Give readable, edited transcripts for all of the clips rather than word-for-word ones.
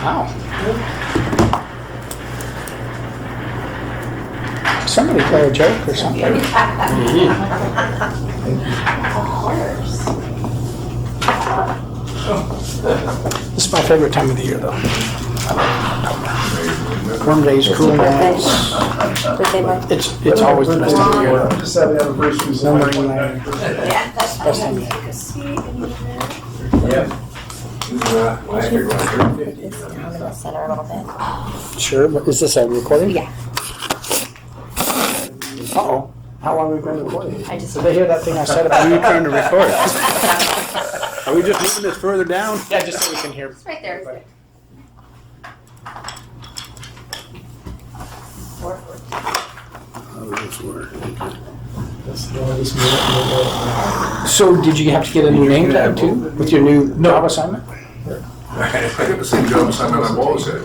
Wow. Somebody play a joke or something. A horse. This is my favorite time of the year, though. Warm days, cool nights. Birthday month. It's always the best time of the year. Just had the anniversaries. No rain, Yeah, that's Best time of fine. year. Yep. It's down in the center a little bit. Sure, but is this a recording? Yeah. Uh-oh. How long have we been recording? I just. Did they hear that thing I said about you trying to record? Are we just moving this further down? Yeah, just so we can hear. It's right there. So did you have to get a new name tag too, with your new job assignment? I got the same job assignment I've always had.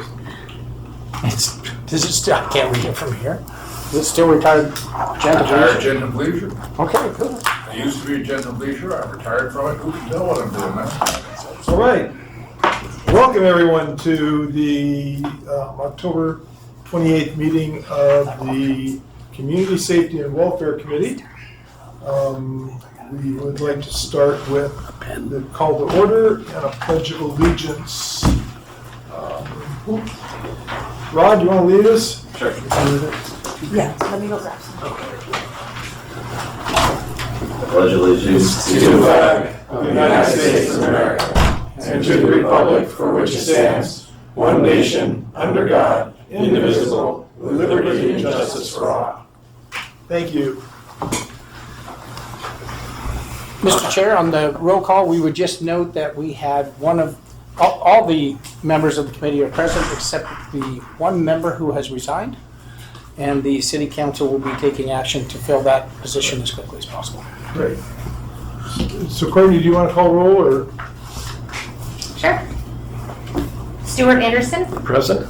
Does it still, I can't read it from here. Is it still retired Retired gentleman? gent of leisure. Okay, cool. I used to be a gent of leisure. I retired from it. Who can tell what I'm doing now? All right. Welcome, everyone, to the October 28th meeting of the Community Safety and Welfare Committee. We would like to start with the call to order and a pledge of allegiance. Rod, you want to lead us? Sure. Yeah, let me go grab some. Pledge allegiance To the flag of the United States of America and to the republic for which it stands, one nation, under God, indivisible, with liberty and justice for all. Thank you. Mr. Chair, on the roll call, we would just note that we had one of, all the members of the committee are present except the one member who has resigned. And the city council will be taking action to fill that position as quickly as possible. Great. So Courtney, do you want to call roll or? Sure. Stuart Anderson, Present.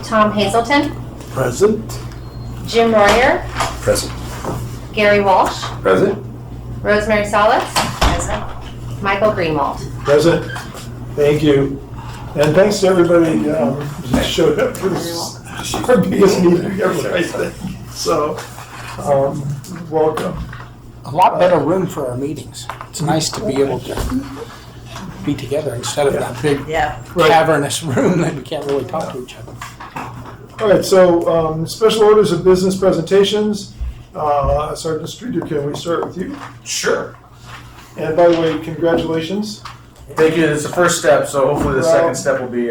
Tom Hazelton, Present. Jim Royer, Present. Gary Walsh, Present. Rosemary Salas, Michael Greenwald. Present. Thank you. And thanks to everybody that showed up for this, our biggest meeting ever, I think. So, welcome. A lot better room for our meetings. It's nice to be able to be together instead of that big cavernous room that we can't really talk to each other. All right, so special orders of business presentations. Sergeant Streeter, can we start with you? Sure. And by the way, congratulations. Thank you. It's the first step, so hopefully the Well- second step will be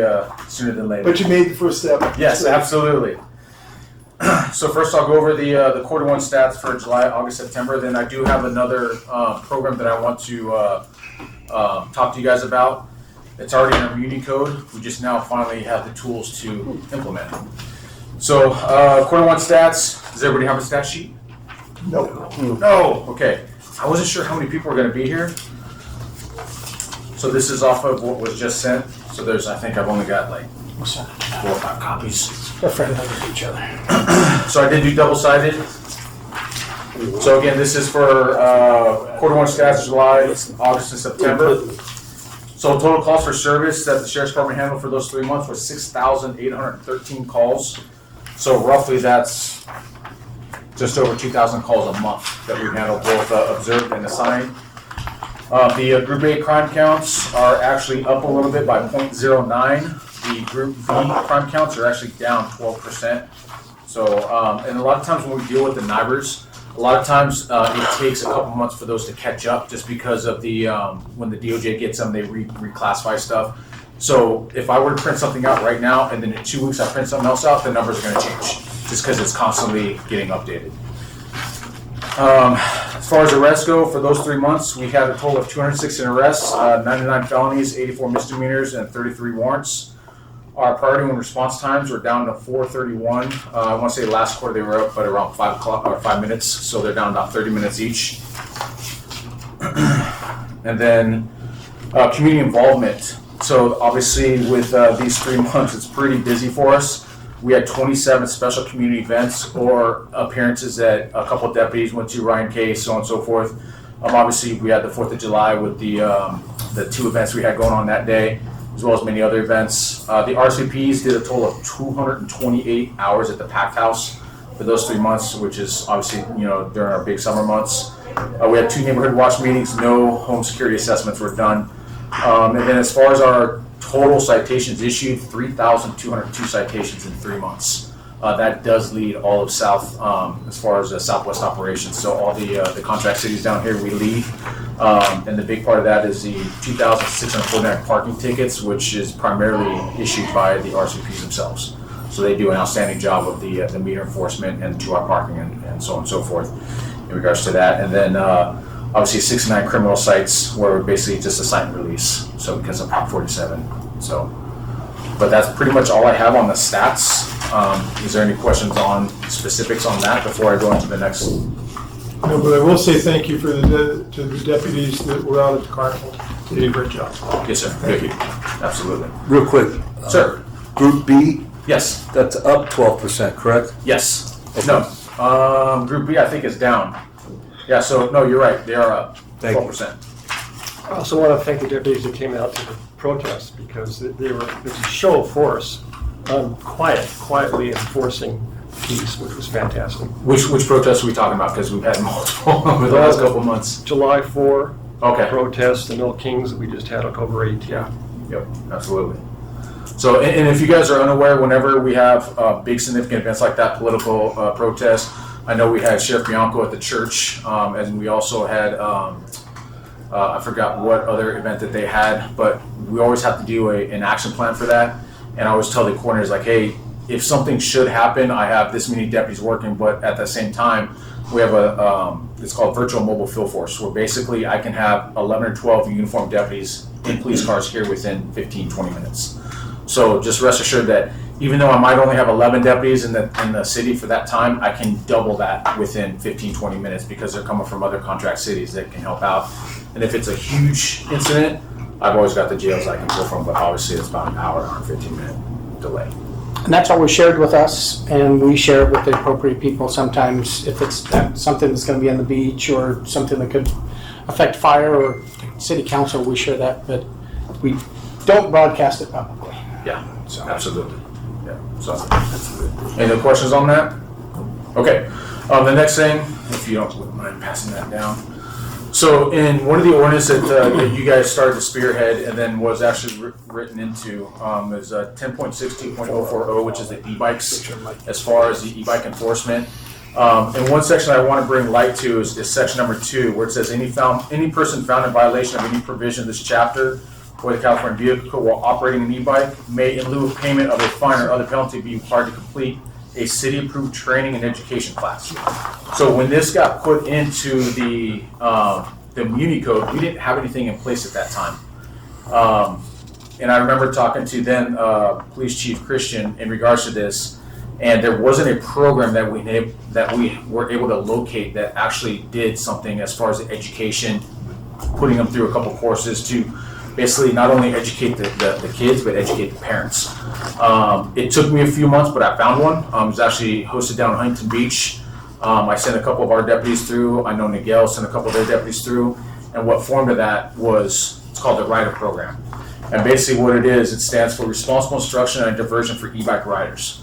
sooner than later. But you made the first step. Yes, absolutely. So first I'll go over the quarter one stats for July, August, September. Then I do have another program that I want to talk to you guys about. It's already in our Muni code. We just now finally have the tools to implement it. So quarter one stats. Does everybody have a stat sheet? No. No. Okay. I wasn't sure how many people are going to be here. So this is off of what was just sent. So there's, I think I've only got like 4 or 5 copies. We're friendly with each other. So I did do double-sided. So again, this is for quarter one stats, July, August, and September. So total calls for service that the Sheriff's Department handled for those 3 months was 6,813 calls. So roughly that's just over 2,000 calls a month that we handled, both observed and assigned. The Group A crime counts are actually up a little bit by 0.09. The Group B crime counts are actually down 12%. So, and a lot of times when we deal with the NIBRs, a lot of times it takes a couple months for those to catch up just because of the, when the DOJ gets them, they reclassify stuff. So if I were to print something out right now and then in 2 weeks I print something else out, the numbers are gonna change just because it's constantly getting updated. As far as arrests go, for those 3 months, we had a total of 216 arrests, 99 felonies, 84 misdemeanors, and 33 warrants. Our priority and response times were down to 4:31. I want to say last quarter they were up at around 5 o'clock or 5 minutes, so they're down about 30 minutes each. And then community involvement. So obviously with these 3 months, it's pretty busy for us. We had 27 special community events or appearances that a couple of deputies went to, Ryan Case, so on and so forth. Obviously, we had the 4th of July with the 2 events we had going on that day. as well as many other events. The RCPs did a total of 228 hours at the Packed House for those 3 months, which is obviously, during our big summer months. We had 2 neighborhood watch meetings, no home security assessments were done. And then as far as our total citations issued, 3,202 citations in 3 months. That does lead all of South, as far as Southwest operations. So all the contract cities down here, we lead. And the big part of that is the 2,649 parking tickets, which is primarily issued by the RCPs themselves. So they do an outstanding job of the meter enforcement and 2-hour parking and so on and so forth in regards to that. And then obviously 69 criminal sites were basically just a cite and release. So because of Prop 47. So, but that's pretty much all I have on the stats. Is there any questions on specifics on that before I go into the next? No, but I will say thank you to the deputies that were out at the carnival. They did a great job. Yes, sir. Thank you. Absolutely. Real quick. Sir. Group B, Yes. that's up 12%, correct? Yes. No. Group B, I think, is down. Yeah. So no, you're right. They are up Thank you. 12%. I also want to thank the deputies that came out to the protest because it was a show of force, quietly enforcing peace, which was fantastic. Which protests are we talking about? Because we've had multiple over the last couple months. July 4 Okay. protests, the Mill Kings that we just had October 8th. Yeah. Yep. Absolutely. So, and if you guys are unaware, whenever we have big significant events like that, political protests, I know we had Sheriff Bianco at the church, and we also had, I forgot what other event that they had, but we always have to do an action plan for that. And I always tell the coordinators, like, hey, if something should happen, I have this many deputies working, but at the same time, we have it's called virtual mobile field force, where basically I can have 11 or 12 uniformed deputies in police cars here within 15, 20 minutes. So just rest assured that even though I might only have 11 deputies in the city for that time, I can double that within 15, 20 minutes because they're coming from other contract cities that can help out. And if it's a huge incident, I've always got the jails I can pull from, but obviously it's about an hour and 15-minute delay. And that's always shared with us, and we share it with the appropriate people. Sometimes if it's something that's going to be on the beach or something that could affect fire or city council, we share that, but we don't broadcast it publicly. Yeah, absolutely. Yeah. So, any other questions on that? Okay. The next thing, if you don't mind passing that down. So, in one of the ordinances that you guys started to spearhead and then was actually written into is 10.16.040, which is the e-bikes, as far as the e-bike enforcement. And one section I want to bring light to is section number 2, where it says any person found in violation of any provision of this chapter or the California vehicle while operating an e-bike may, in lieu of payment of a fine or other penalty, be required to complete a city-approved training and education class. So when this got put into the Muni Code, we didn't have anything in place at that time. And I remember talking to then Police Chief Christian in regards to this, and there wasn't a program that we were able to locate that actually did something as far as the education, putting them through a couple courses to basically not only educate the kids, but educate the parents. It took me a few months, but I found one. It was actually hosted down in Huntington Beach. I sent a couple of our deputies through. I know Nigel sent a couple of their deputies through. And what formed of that was, it's called the Rider Program. And basically what it is, it stands for Responsible Instruction and Diversion for E-Bike Riders.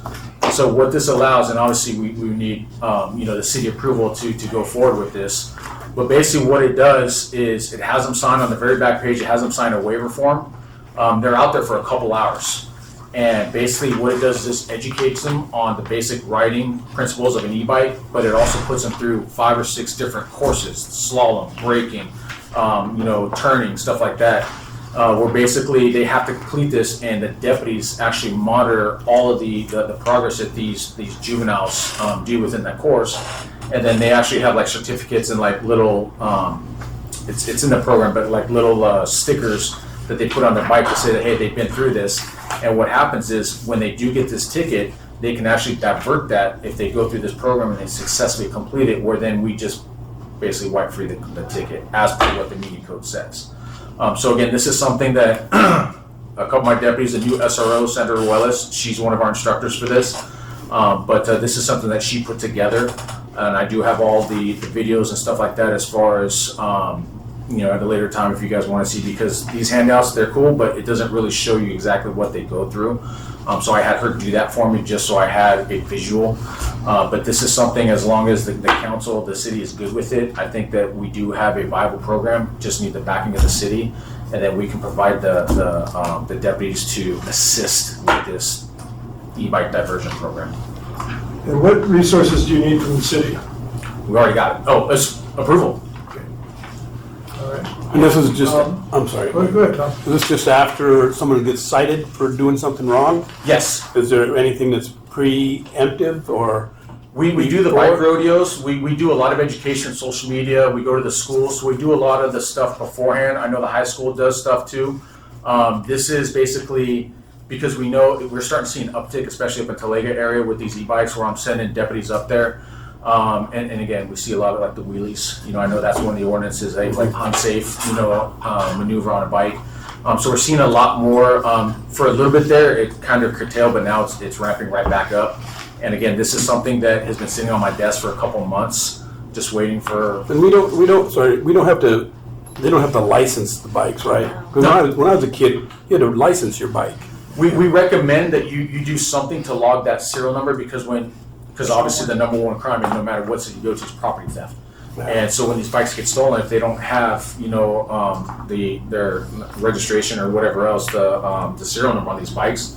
So what this allows, and obviously we need the city approval to go forward with this. But basically what it does is it has them sign on the very back page, it has them sign a waiver form. They're out there for a couple hours. And basically what it does is educates them on the basic riding principles of an e-bike, but it also puts them through 5 or 6 different courses, slalom, braking, turning, stuff like that. Where basically they have to complete this, and the deputies actually monitor all of the progress that these juveniles do within that course. And then they actually have like certificates and like little, it's in the program, but like little stickers that they put on their bike to say that, hey, they've been through this. And what happens is when they do get this ticket, they can actually divert that if they go through this program and they successfully complete it, where then we just basically wipe free the ticket as per what the Muni Code says. So again, this is something that a couple of my deputies, the new SRO, Senator Wellis, she's one of our instructors for this. But this is something that she put together, and I do have all the videos and stuff like that as far as at a later time if you guys want to see, because these handouts, they're cool, but it doesn't really show you exactly what they go through. So I had her do that for me just so I had a visual. But this is something, as long as the council, the city is good with it, I think that we do have a viable program, just need the backing of the city, and then we can provide the deputies to assist with this e-bike diversion program. And what resources do you need from the city? We already got it. Oh, it's approval. All right. And this is just, I'm sorry, Go ahead, Tom. is this just after someone gets cited for doing something wrong? Yes. Is there anything that's preemptive or? We do the bike rodeos, we do a lot of education, social media, we go to the schools, so we do a lot of the stuff beforehand. I know the high school does stuff too. This is basically, because we know, we're starting to see an uptick, especially up in Talega area with these e-bikes, where I'm sending deputies up there. And again, we see a lot of like the wheelies, I know that's one of the ordinances, like unsafe, maneuver on a bike. So we're seeing a lot more, for a little bit there, it kind of curtailed, but now it's ramping right back up. And again, this is something that has been sitting on my desk for a couple of months, just waiting for. And they don't have to license the bikes, right? Because when I was a kid, you had to license your bike. We recommend that you do something to log that serial number, because obviously the number one crime, no matter what city you go to, is property theft. And so when these bikes get stolen, if they don't have, their registration or whatever else, the serial number on these bikes,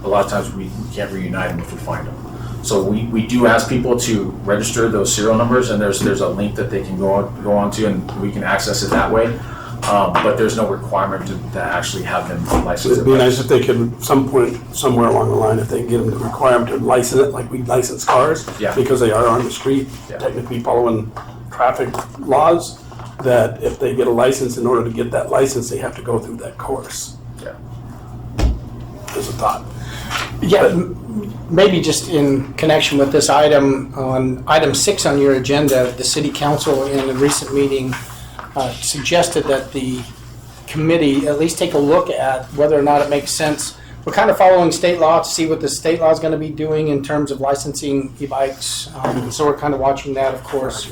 a lot of times we can't reunite them if we find them. So we do ask people to register those serial numbers, and there's a link that they can go on to, and we can access it that way. But there's no requirement to actually have them license. It'd be nice if they could, some point, somewhere along the line, if they can get them to require them to license it, like we license cars. Yeah. Because they are on the street, Yeah. technically following traffic laws, that if they get a license, in order to get that license, they have to go through that course. Yeah. As a thought. Yeah, maybe just in connection with this item, on item 6 on your agenda, the city council in a recent meeting suggested that the committee at least take a look at whether or not it makes sense. We're kind of following state law to see what the state law is going to be doing in terms of licensing e-bikes. So we're kind of watching that, of course.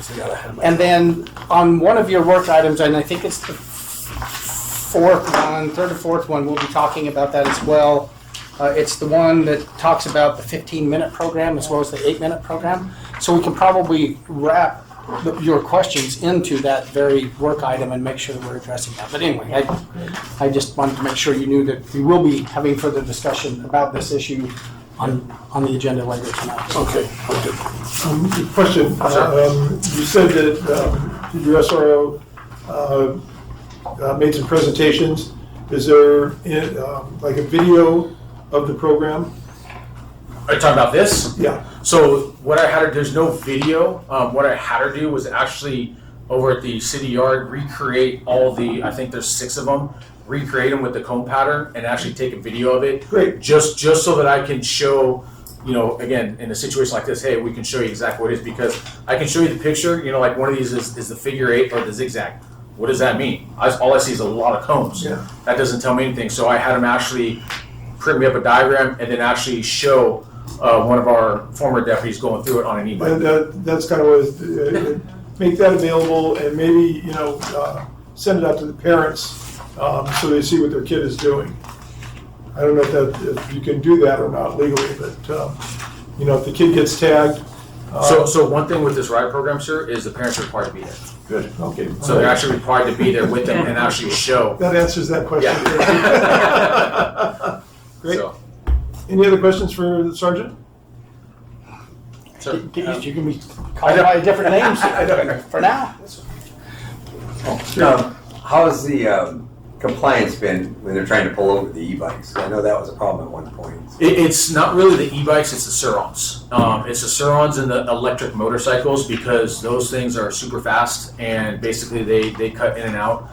And then on one of your work items, and I think it's the third or fourth one, we'll be talking about that as well. It's the one that talks about the 15-minute program as well as the 8-minute program. So we can probably wrap your questions into that very work item and make sure that we're addressing that. But anyway, I just wanted to make sure you knew that we will be having further discussion about this issue on the agenda later tonight. Okay. Question. You said that your SRO made some presentations. Is there like a video of the program? Are you talking about this? Yeah. So what I had her, there's no video. What I had her do was actually over at the city yard recreate all the, I think there's 6 of them, recreate them with the cone pattern and actually take a video of it. Great. Just so that I can show, again, in a situation like this, hey, we can show you exactly what it is, because I can show you the picture, like one of these is the figure 8 or the zigzag. What does that mean? All I see is a lot of cones. Yeah. That doesn't tell me anything. So I had him actually print me up a diagram and then actually show one of our former deputies going through it on an e-bike. And that's kind of what, make that available, and maybe, send it out to the parents so they see what their kid is doing. I don't know if you can do that or not legally, but, if the kid gets tagged. So one thing with this ride program, sir, is the parents are required to be there. Good, okay. So they're actually required to be there with them and actually show. That answers that question. Yeah. Great. So, Any other questions for the sergeant? sir, You can be called by different names for now. How has the compliance been when they're trying to pull over the e-bikes? I know that was a problem at one point. it's not really the e-bikes, it's the Surons. It's the Surons and the electric motorcycles, because those things are super fast and basically they cut in and out.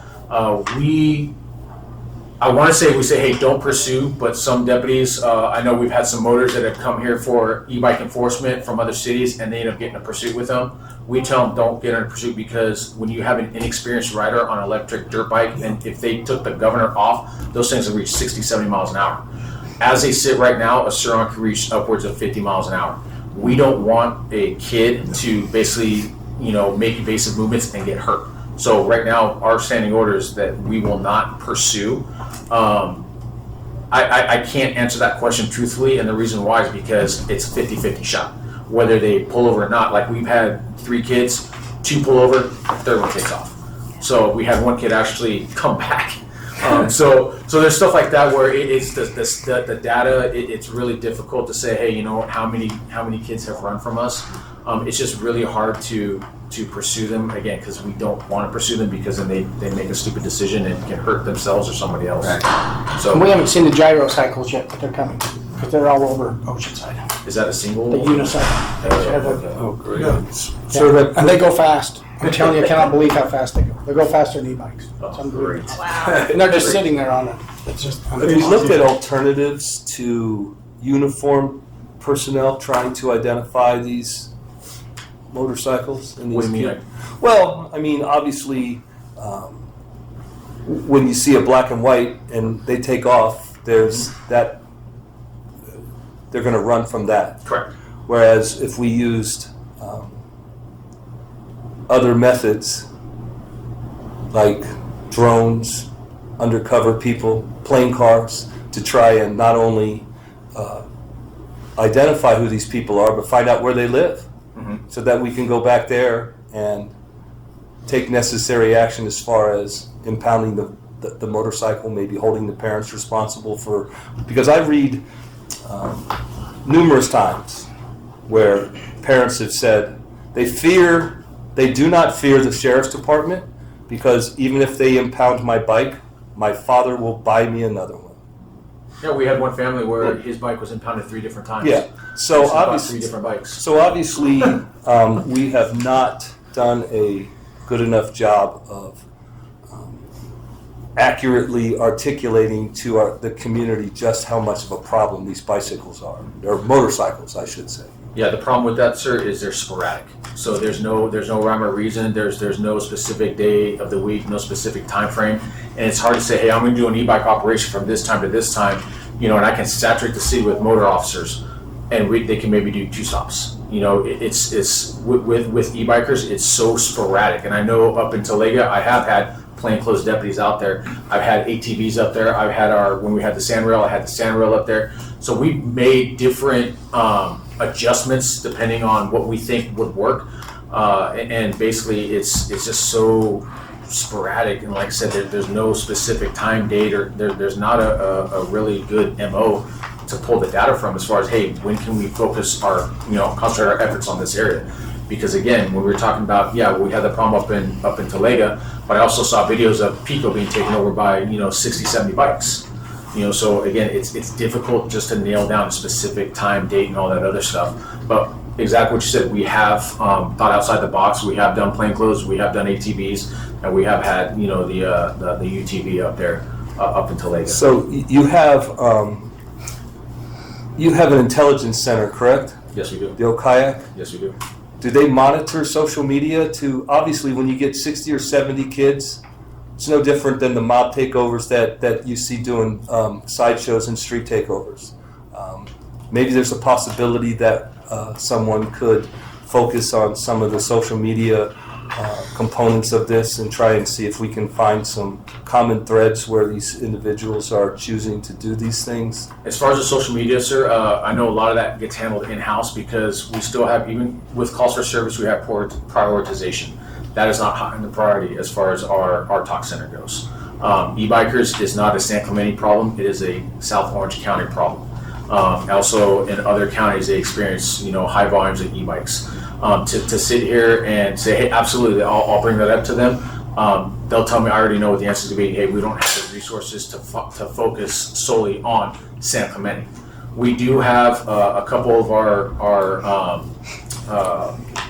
I want to say we say, hey, don't pursue, but some deputies, I know we've had some motors that have come here for e-bike enforcement from other cities, and they end up getting a pursuit with them. We tell them don't get in a pursuit, because when you have an inexperienced rider on an electric dirt bike, and if they took the governor off, those things will reach 60, 70 miles an hour. As they sit right now, a Suron can reach upwards of 50 miles an hour. We don't want a kid to basically, make evasive movements and get hurt. So right now, our standing order is that we will not pursue. I can't answer that question truthfully, and the reason why is because it's a 50-50 shot. Whether they pull over or not, like we've had 3 kids, 2 pull over, third one takes off. So we had 1 kid actually come back. So there's stuff like that where it's the data. It's really difficult to say, hey, how many kids have run from us. It's just really hard to pursue them again because we don't want to pursue them because then they make a stupid decision and can hurt themselves or somebody else. So And we haven't seen the gyro cycles yet, but they're coming because they're all over Oceanside. is that a single? The unicycle. Oh, great. So that, And they go fast. I'm telling you, I cannot believe how fast they go. They go faster than e-bikes. It's unbelievable. And they're just sitting there on it. It's just have you looked at alternatives to uniformed personnel trying to identify these motorcycles and these What do you mean? kids? Well, I mean, obviously, when you see a black and white and they take off, there's that, they're going to run from that. Correct. Whereas if we used other methods like drones, undercover people, plane cars, to try and not only identify who these people are, but find out where they live, so that we can go back there and take necessary action as far as impounding the motorcycle, maybe holding the parents responsible for, because I read numerous times where parents have said they do not fear the sheriff's department because even if they impound my bike, my father will buy me another one. Yeah, we had one family where his bike was impounded 3 different times. Yeah, so He bought obviously, 3 different bikes. So obviously, we have not done a good enough job of accurately articulating to the community just how much of a problem these bicycles are, or motorcycles, I should say. Yeah, the problem with that, sir, is they're sporadic. So there's no rhyme or reason. There's no specific day of the week, no specific time frame, and it's hard to say, hey, I'm going to do an e-bike operation from this time to this time, and I can saturate the city with motor officers, and they can maybe do 2 stops. It's with e-bikers, it's so sporadic, and I know up in Talega, I have had plainclothes deputies out there. I've had ATVs up there. I've had when we had the sand rail, I had the sand rail up there. So we made different adjustments depending on what we think would work, and basically it's just so sporadic. And like I said, there's no specific time, date, or there's not a really good MO to pull the data from as far as, hey, when can we focus concentrate our efforts on this area? Because again, when we were talking about, we had the problem up in Talega, but I also saw videos of Pico being taken over by 60, 70 bikes. So again, it's difficult just to nail down a specific time, date, and all that other stuff. But exactly what you said, we have thought outside the box. We have done plainclothes, we have done ATVs, and we have had the UTV up there up in Talega. So you have an intelligence center, correct? Yes, we do. The Okayak? Yes, we do. Do they monitor social media obviously when you get 60 or 70 kids, it's no different than the mob takeovers that you see doing sideshows and street takeovers. Maybe there's a possibility that someone could focus on some of the social media components of this and try and see if we can find some common threads where these individuals are choosing to do these things. As far as the social media, sir, I know a lot of that gets handled in-house because we still have, even with calls for service, we have prioritization. That is not high in the priority as far as our talk center goes. E-bikers is not a San Clemente problem, it is a South Orange County problem. Also in other counties, they experience high volumes of e-bikes. To sit here and say, hey, absolutely, I'll bring that up to them. They'll tell me I already know what the answer is going to be. Hey, we don't have the resources to focus solely on San Clemente. We do have a couple of our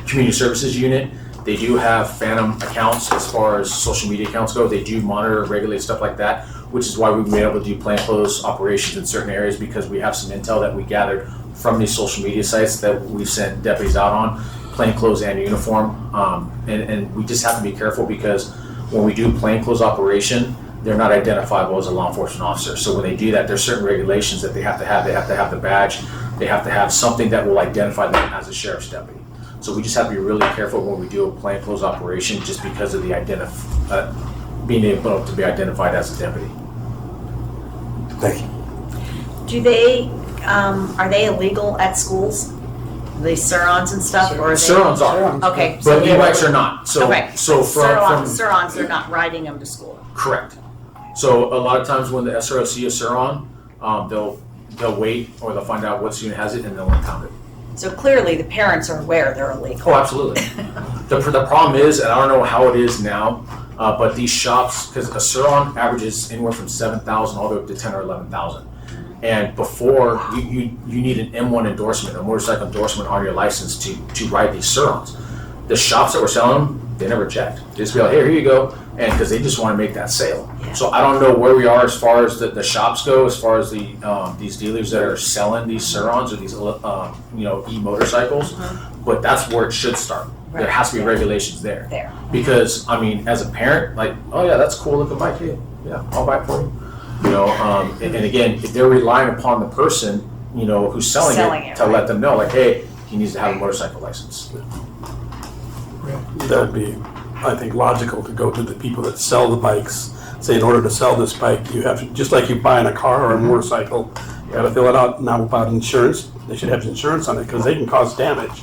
community services unit. They do have phantom accounts as far as social media accounts go. They do monitor, regulate stuff like that, which is why we've been able to do plainclothes operations in certain areas because we have some intel that we gathered from these social media sites that we've sent deputies out on, plainclothes and uniform. And we just have to be careful because when we do plainclothes operation, they're not identifiable as a law enforcement officer. So when they do that, there's certain regulations that they have to have. They have to have the badge. They have to have something that will identify them as a sheriff's deputy. So we just have to be really careful when we do a plain clothes operation, just because of the being able to be identified as a deputy. Thank you. Do they, are they illegal at schools? The Surons and stuff, or are they? Surons are, Okay. so but they're- e-bikes are not. So, Okay. so Surons, they're not riding them to school. correct. So a lot of times when the SRO see a Suron, they'll wait, or they'll find out what student has it and they'll impound it. So clearly the parents are aware they're illegal. Oh, absolutely. The problem is, and I don't know how it is now, but these shops, because a Suron averages anywhere from 7,000 all the way up to 10 or 11,000. And before, you need an M1 endorsement, a motorcycle endorsement on your license to ride these Surons. The shops that were selling them, they never checked. They just be like, hey, here you go, and because they just want to make that sale. Yeah. So I don't know where we are as far as the shops go, as far as the these dealers that are selling these Surons or these e-motorcycles, but that's where it should start. There Right. has to be regulations there. There. Because I mean, as a parent, like, oh yeah, that's cool, look at my kid. Yeah, I'll buy it for you. And again, if they're relying upon the person, who's selling it to let them know, like, hey, he needs to have a motorcycle license. That would be, I think, logical to go to the people that sell the bikes. Say, in order to sell this bike, you have to, just like you buying a car or a motorcycle, you gotta fill it out. Now about insurance, they should have insurance on it because they can cause damage.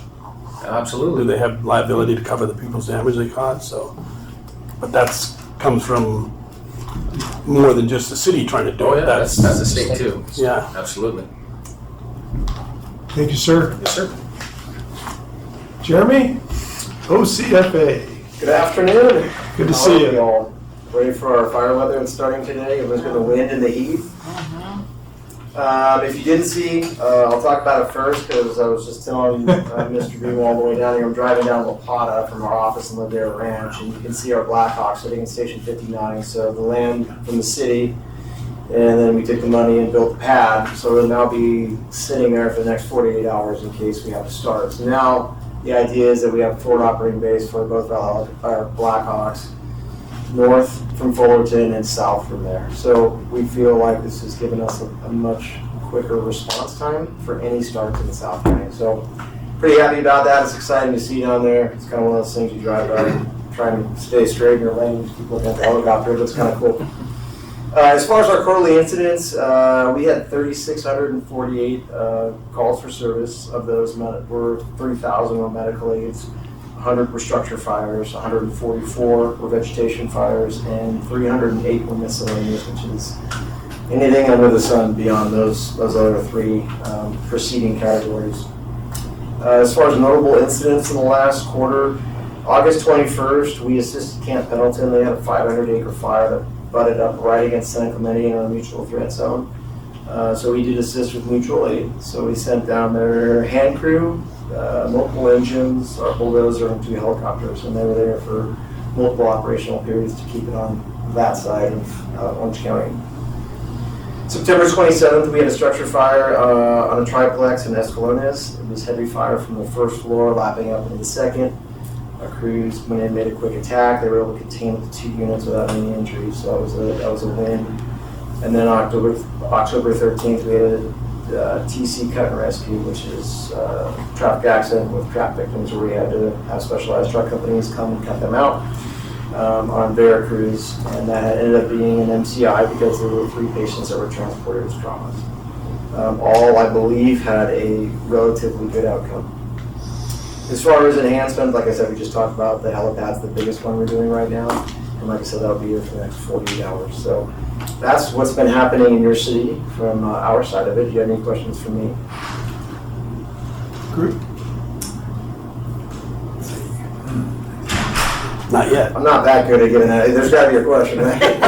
Do Absolutely. they have liability to cover the people's damage they cause? So, but that's comes from more than just the city trying to do Oh it. yeah, that's the state too. Yeah. Absolutely. Thank you, sir. Yes, sir. Jeremy, OCFA. Good afternoon. Good to How see are you. all? Ready for our fire weather that's starting today? Everyone's got the wind and the heat. If you didn't see, I'll talk about it first because I was just telling Mr. Beam all the way down here. I'm driving down La Plata from our office in Ladera Ranch, and you can see our Blackhawks sitting in Station 59. So the land from the city, and then we took the money and built the pad. So it'll now be sitting there for the next 48 hours in case we have to start. So now the idea is that we have a forward operating base for both our Blackhawks, north from Fullerton and south from there. So we feel like this has given us a much quicker response time for any starts in the South County. So pretty happy about that. It's exciting to see down there. It's kind of one of those things you drive by and try and stay straight in your lane, just keep looking at the helicopter. It looks kind of cool. As far as our quarterly incidents, we had 3,648 calls for service. Of those, were 3,000 were medical aids, 100 were structure fires, 144 were vegetation fires, and 308 were miscellaneous, which is anything under the sun beyond those other three preceding categories. As far as notable incidents in the last quarter, August 21st, we assisted Camp Pendleton. They had a 500-acre fire that butted up right against San Clemente in our mutual threat zone. So we did assist with mutual aid. So we sent down their hand crew, multiple engines, our bulldozer, and 2 helicopters, and they were there for multiple operational periods to keep it on that side of Orange County. September 27th, we had a structure fire on a triplex in Escalones. It was heavy fire from the first floor, lapping up into the second. Our crews went in, made a quick attack. They were able to contain the 2 units without any injuries, so that was a win. And then October 13th, we had a TC cut and rescue, which is traffic accident with trap victims, where we had to have specialized truck companies come and cut them out on Veracruz, and that ended up being an MCI because there were 3 patients that were transported as traumas. All, I believe, had a relatively good outcome. As far as enhancement, like I said, we just talked about the helipad's the biggest one we're doing right now, and like I said, that'll be here for the next 48 hours. So that's what's been happening in your city from our side of it. Do you have any questions for me? Group. Not yet. I'm not that good at getting that. There's got to be a question, right?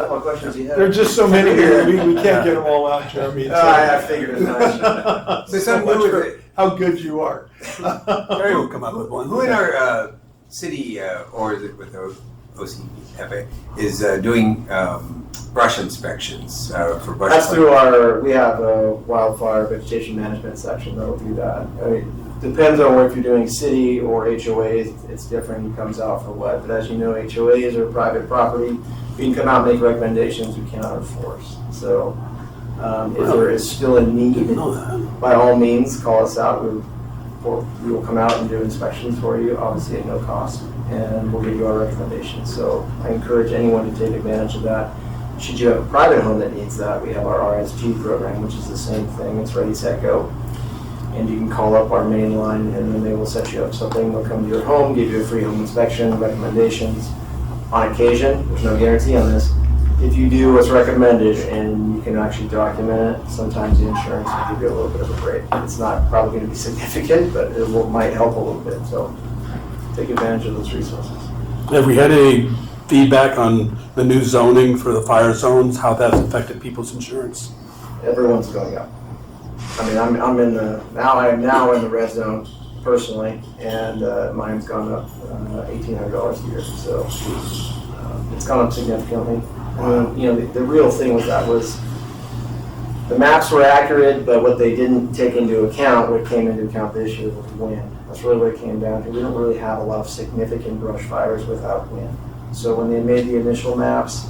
What questions do you have? There are just so many here, we can't get them all out, Jeremy. I figured as much. Say so much for how good you are. Gary will come up with one. Who in our city, or is it with OCFA, is doing brush inspections for brush? That's through we have a wildfire vegetation management section that'll do that. I mean, depends on if you're doing city or HOAs, it's different, who comes out for what. But as you know, HOAs are private property. We can come out and make recommendations, we cannot enforce. So if there is still a need, Didn't know that. by all means, call us out. We're we will come out and do inspections for you, obviously at no cost, and we'll give you our recommendations. So I encourage anyone to take advantage of that. Should you have a private home that needs that, we have our RSG program, which is the same thing. It's Ready, Set, Go. And you can call up our main line, and then they will set you up something. They'll come to your home, give you a free home inspection, recommendations. On occasion, there's no guarantee on this, if you do what's recommended and you can actually document it, sometimes the insurance will give you a little bit of a break. It's not probably going to be significant, but it might help a little bit. So take advantage of those resources. Have we had any feedback on the new zoning for the fire zones, how that's affected people's insurance? Everyone's going up. I mean, I'm now in the red zone personally, and mine's gone up $1,800 a year. So it's gone up significantly. You know, the real thing with that was the maps were accurate, but what they didn't take into account, what came into account this year was wind. That's really what it came down to. We don't really have a lot of significant brush fires without wind. So when they made the initial maps,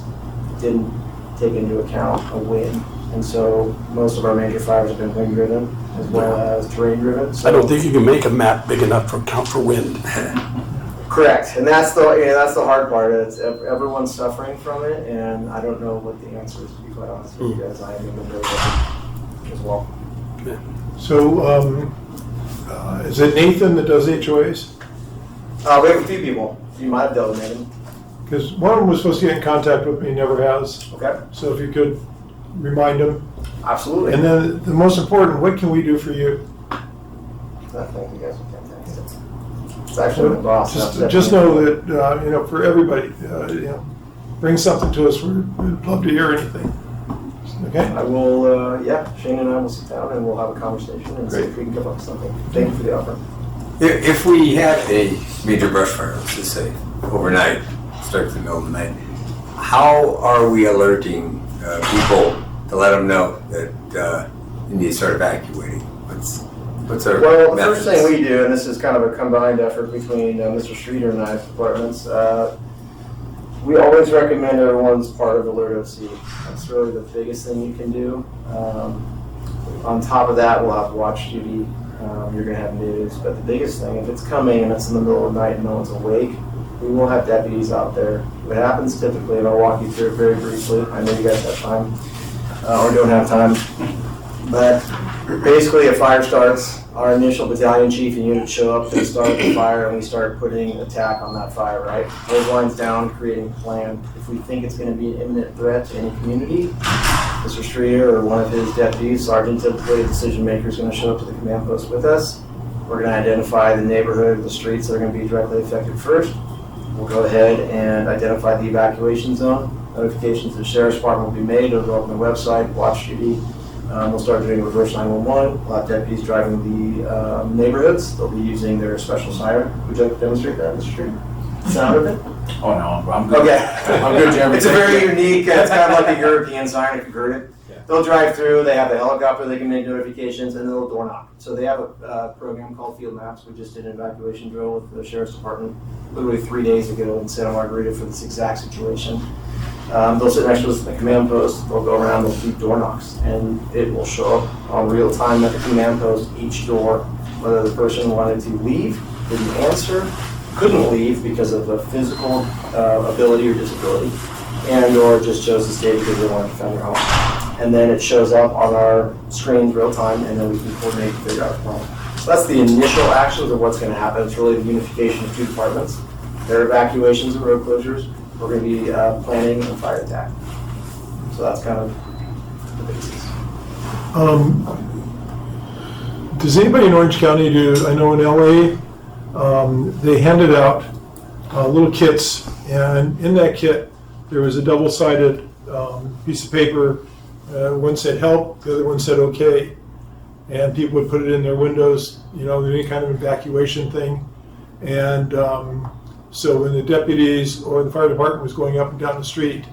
it didn't take into account a wind. And so most of our major fires have been wind driven as well as terrain driven. So I don't think you can make a map big enough to account for wind. correct, and that's the hard part. It's everyone's suffering from it, and I don't know what the answer is, to be quite honest with you guys. I am in the middle of it as well. So, is it Nathan that does HOAs? We have a few people. You might have dealt with Nathan. Because one of them was supposed to get in contact with me, never has. Okay. So if you could remind him. Absolutely. And then the most important, what can we do for you? Nothing. You guys are fantastic. It's actually my boss. Just know that, you know, for everybody, you know, bring something to us. We'd love to hear anything. Okay? I will, Shane and I will sit down and we'll have a conversation and see if we can come up with something. Thank you for the offer. If we had a major brush fire, let's just say, overnight, starts in the middle of the night, how are we alerting people to let them know that you need to start evacuating? What's our Well, the methods? first thing we do, and this is kind of a combined effort between Mr. Streeter and I's departments, we always recommend everyone's part of Alert OC. That's really the biggest thing you can do. On top of that, we'll have watch duty. You're going to have news. But the biggest thing, if it's coming and it's in the middle of the night and no one's awake, we will have deputies out there. What happens typically, and I'll walk you through it very briefly. I know you guys have time or don't have time. But basically, a fire starts. Our initial battalion chief and unit show up, they start the fire, and we start putting attack on that fire, right? Those lines down, creating a plan. If we think it's going to be an imminent threat to any community, Mr. Streeter or one of his deputies, sergeant, typically a decision maker, is going to show up to the command post with us. We're going to identify the neighborhood, the streets that are going to be directly affected first. We'll go ahead and identify the evacuation zone. Notifications to the sheriff's department will be made. It'll go up on the website, watch duty. We'll start doing reverse 911. We'll have deputies driving the neighborhoods. They'll be using their special siren. Would you like to demonstrate that, Mr. Streeter? Sound of it? Oh, no, I'm good. Okay. I'm good, Jeremy. It's a very unique, it's kind of like a European siren, converted. They'll drive through, they have the helicopter, they can make notifications, and they'll door knock. So they have a program called Field Maps. We just did an evacuation drill with the Sheriff's Department literally 3 days ago in Santa Margarita for this exact situation. They'll sit next to us at the command post, they'll go around, they'll do door knocks, and it will show up on real time at the command post, each door, whether the person wanted to leave, didn't answer, couldn't leave because of a physical ability or disability, and or just chose to stay because they wanted to defend their home. And then it shows up on our screens real time, and then we can coordinate and figure out the problem. So that's the initial actions of what's going to happen. It's really the unification of two departments. Their evacuations and road closures. We're going to be planning and fire attack. So that's kind of the basis. Does anybody in Orange County do, I know in LA, they handed out little kits, and in that kit, there was a double-sided piece of paper. One said help, the other one said okay. And people would put it in their windows, you know, any kind of evacuation thing. And so when the deputies or the fire department was going up and down the street,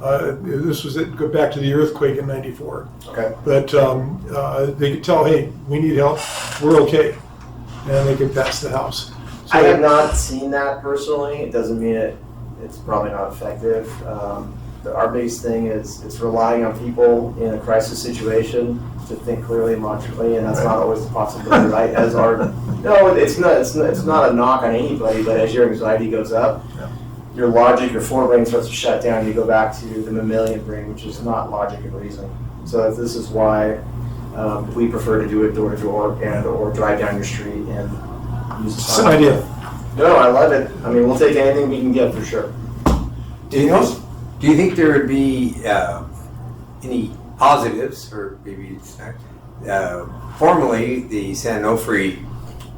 this was go back to the earthquake in '94. Okay. But they could tell, hey, we need help, we're okay. And they could pass the house. So, I have not seen that personally. It doesn't mean it's probably not effective. our biggest thing is it's relying on people in a crisis situation to think clearly and logically, and that's not always the possibility, right? It's not a knock on anybody, but as your anxiety goes up, your logic, your forebrain starts to shut down. You go back to the mammalian brain, which is not logic and reason. So this is why we prefer to do it door to door and or drive down your street and use the It's an idea. No, I love it. I mean, we'll take anything we can get for sure. Do you think there would be any positives, or maybe formally the San Onofre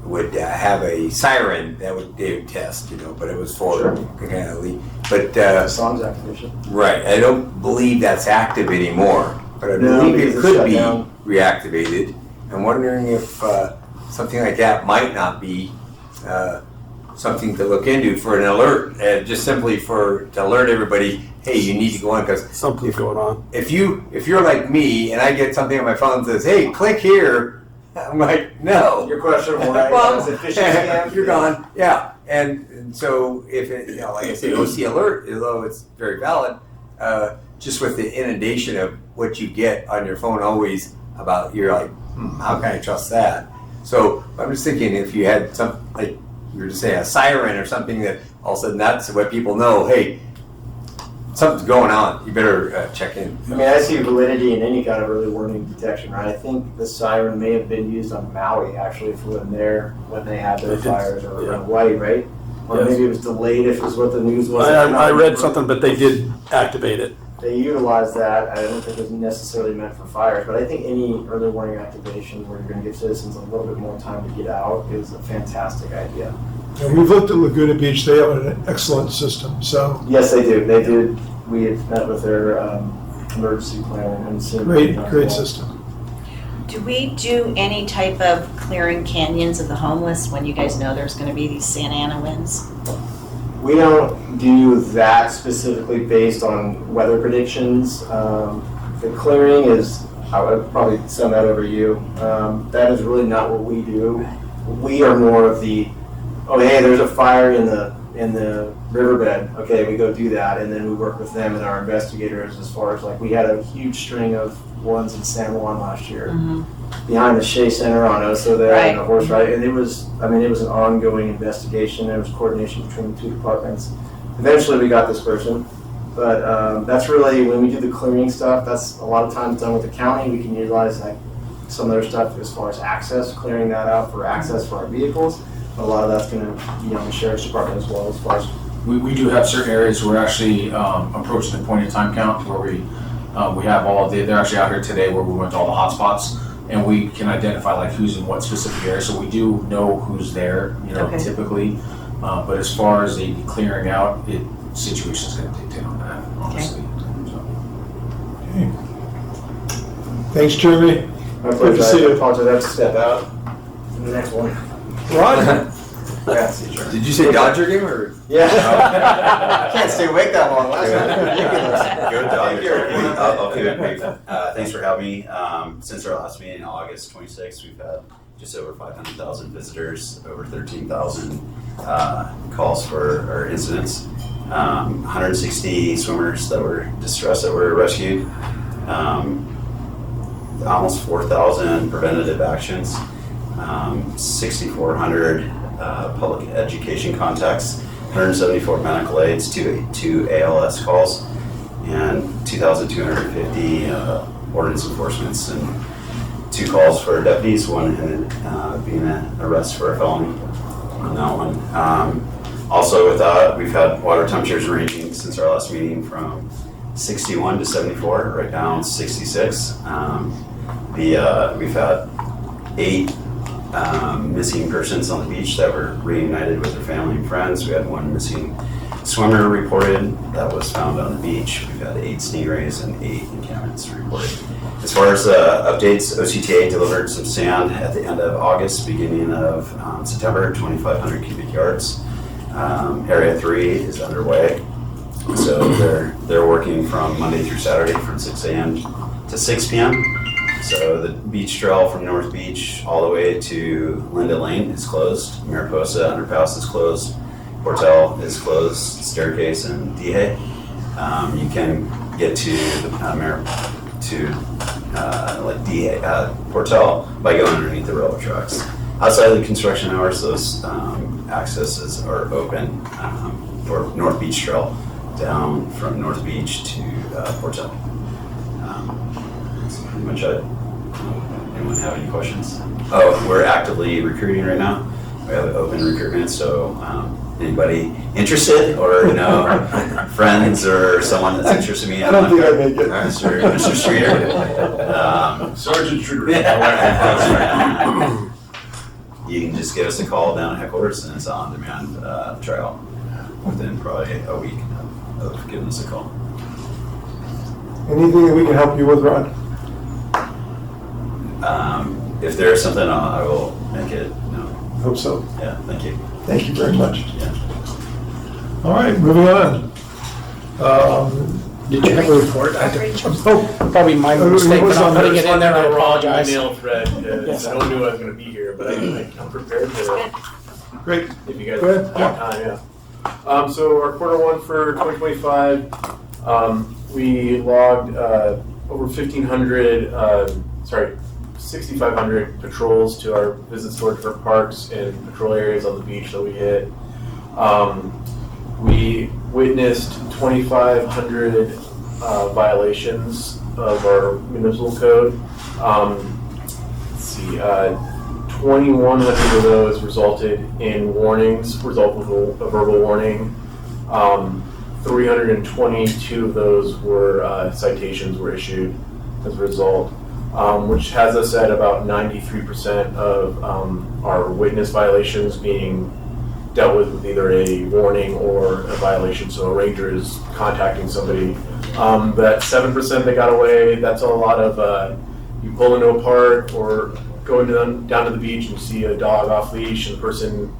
would have a siren that they would test, but it was for kind of but SONS activation. right. I don't believe that's active anymore, but I No, believe because it it's could shut be down. reactivated. I'm wondering if something like that might not be something to look into for an alert, just simply to alert everybody. Hey, you need to go on because Something's going on. if you're like me and I get something on my phone that says, "Hey, click here," I'm like, "No." Your question, right? Well, Is it phishing scam? you're gone. Yeah, and so if it, like I say, OC alert, although it's very valid, just with the inundation of what you get on your phone always about, you're like, how can I trust that? So I'm just thinking if you had like you were to say a siren or something that all of a sudden that's what people know. Hey, something's going on. You better check in. I mean, I see validity in any kind of early warning detection, right? I think the siren may have been used on Maui actually for when they had their fires, or in Hawaii, right? Or Yes. maybe it was delayed if it was what the news was. I read something, but they did activate it. They utilized that. I don't think it was necessarily meant for fires, but I think any early warning activation where you're going to give citizens a little bit more time to get out is a fantastic idea. And we've looked at Laguna Beach, they have an excellent system, so Yes, they do. They did. We had met with their emergency plan and seen. great system. Do we do any type of clearing canyons of the homeless when you guys know there's gonna be these Santa Ana winds? We don't do that specifically based on weather predictions. The clearing is, I would probably send that over to you. That is really not what we do. We are more of the, oh, hey, there's a fire in the riverbed. Okay, we go do that, and then we work with them and our investigators as far as, like, we had a huge string of ones in San Juan last year. Behind the Shea Center on Oso there, and the horse ride, and it was an ongoing investigation. There was coordination between the two departments. Eventually, we got this person, but that's really, when we do the clearing stuff, that's a lot of times done with the county. We can utilize like some other stuff as far as access, clearing that out for access for our vehicles. But a lot of that's going to be on the sheriff's department as well, as far as We do have certain areas where we're actually approaching the point of time count where we have they're actually out here today where we went to all the hot spots, and we can identify like who's in what specific area, so we do know who's there, typically. But as far as the clearing out, situation's gonna dictate on that, honestly. Thanks, Jeremy. my Good pleasure. to see I you. apologize, I have to step out. In the next one. Roger. Yeah, see you, sure. Did you say Dodger game or? Yeah. I can't stay awake that long. Last night was ridiculous. Good dog. Thank you. I'll keep it brief. Thanks for having me. Since our last meeting, August 26th, we've had just over 500,000 visitors, over 13,000 calls or incidents, 160 swimmers that were distressed that were rescued, almost 4,000 preventative actions, 6,400 public education contacts, 174 medical aids, two ALS calls, and 2,250 ordinance enforcements, and 2 calls for deputies, one being an arrest for a felony on that one. Also with that, we've had water temperatures ranging since our last meeting from 61 to 74, right down 66. We've had 8 missing persons on the beach that were reunited with their family and friends. We had 1 missing swimmer reported that was found on the beach. We've had 8 stingrays and 8 encampments reported. As far as updates, OCTA delivered some sand at the end of August, beginning of September, 2,500 cubic yards. Area 3 is underway. So they're working from Monday through Saturday from 6 a.m. to 6 p.m. So the beach trail from North Beach all the way to Linda Lane is closed. Mariposa Underpass is closed. Portel is closed. Staircase and Dije. You can get to the Portel by going underneath the railroad tracks. Outside of the construction hours, those accesses are open for North Beach Trail down from North Beach to Portel. That's pretty much it. Anyone have any questions? Oh, we're actively recruiting right now. We have open recruitment, so anybody interested or friends or someone that's interested in me? I don't think I'd make it. Mr. Streeter. Sergeant Streeter. You can just give us a call down at headquarters, and it's an on-demand trial within probably a week of giving us a call. Anything that we can help you with, Ron? If there's something, I will make it known. Hope so. Yeah, thank you. Thank you very much. Yeah. All right, moving on. Did you have a report? Probably my mistake for not putting it in there, I apologize. Email thread, Yes. I don't knew I was gonna be here, but I'm prepared to, Great. if you guys Go ahead. have time, yeah. So our quarter one for 2025, we logged over 6,500 patrols to our visits to our different parks and patrol areas on the beach that we hit. We witnessed 2,500 violations of our municipal code. Let's see, 2,100 of those resulted in warnings, result of a verbal warning. 322 of those were citations were issued as a result, which has us at about 93% of our witness violations being dealt with either a warning or a violation. So a ranger is contacting somebody. That 7% that got away, that's a lot of you pull into a park or go down to the beach and you see a dog off leash and the person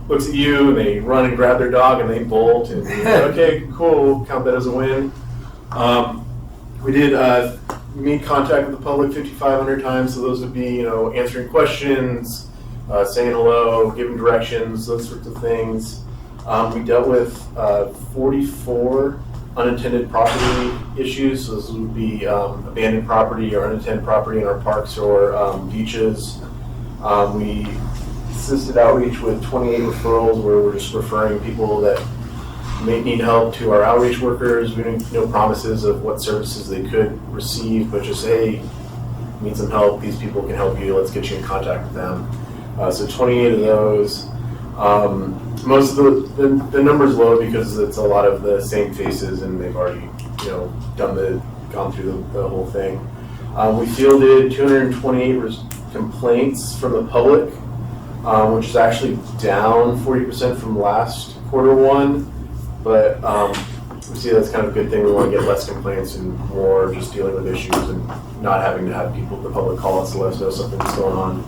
looks at you and they run and grab their dog and they bolt and you're like, okay, cool, we'll count that as a win. We did made contact with the public 5,500 times, so those would be answering questions, saying hello, giving directions, those sorts of things. We dealt with 44 unintended property issues, so this would be abandoned property or unintended property in our parks or beaches. We assisted outreach with 28 referrals where we're just referring people that may need help to our outreach workers. We didn't no promises of what services they could receive, but just, hey, need some help, these people can help you, let's get you in contact with them. So 28 of those. Most of the number's low because it's a lot of the same faces and they've already gone through the whole thing. We fielded 228 complaints from the public, which is actually down 40% from last quarter one, but we see that's kind of a good thing. We want to get less complaints and more just dealing with issues and not having to have the public call us to let us know something's going on.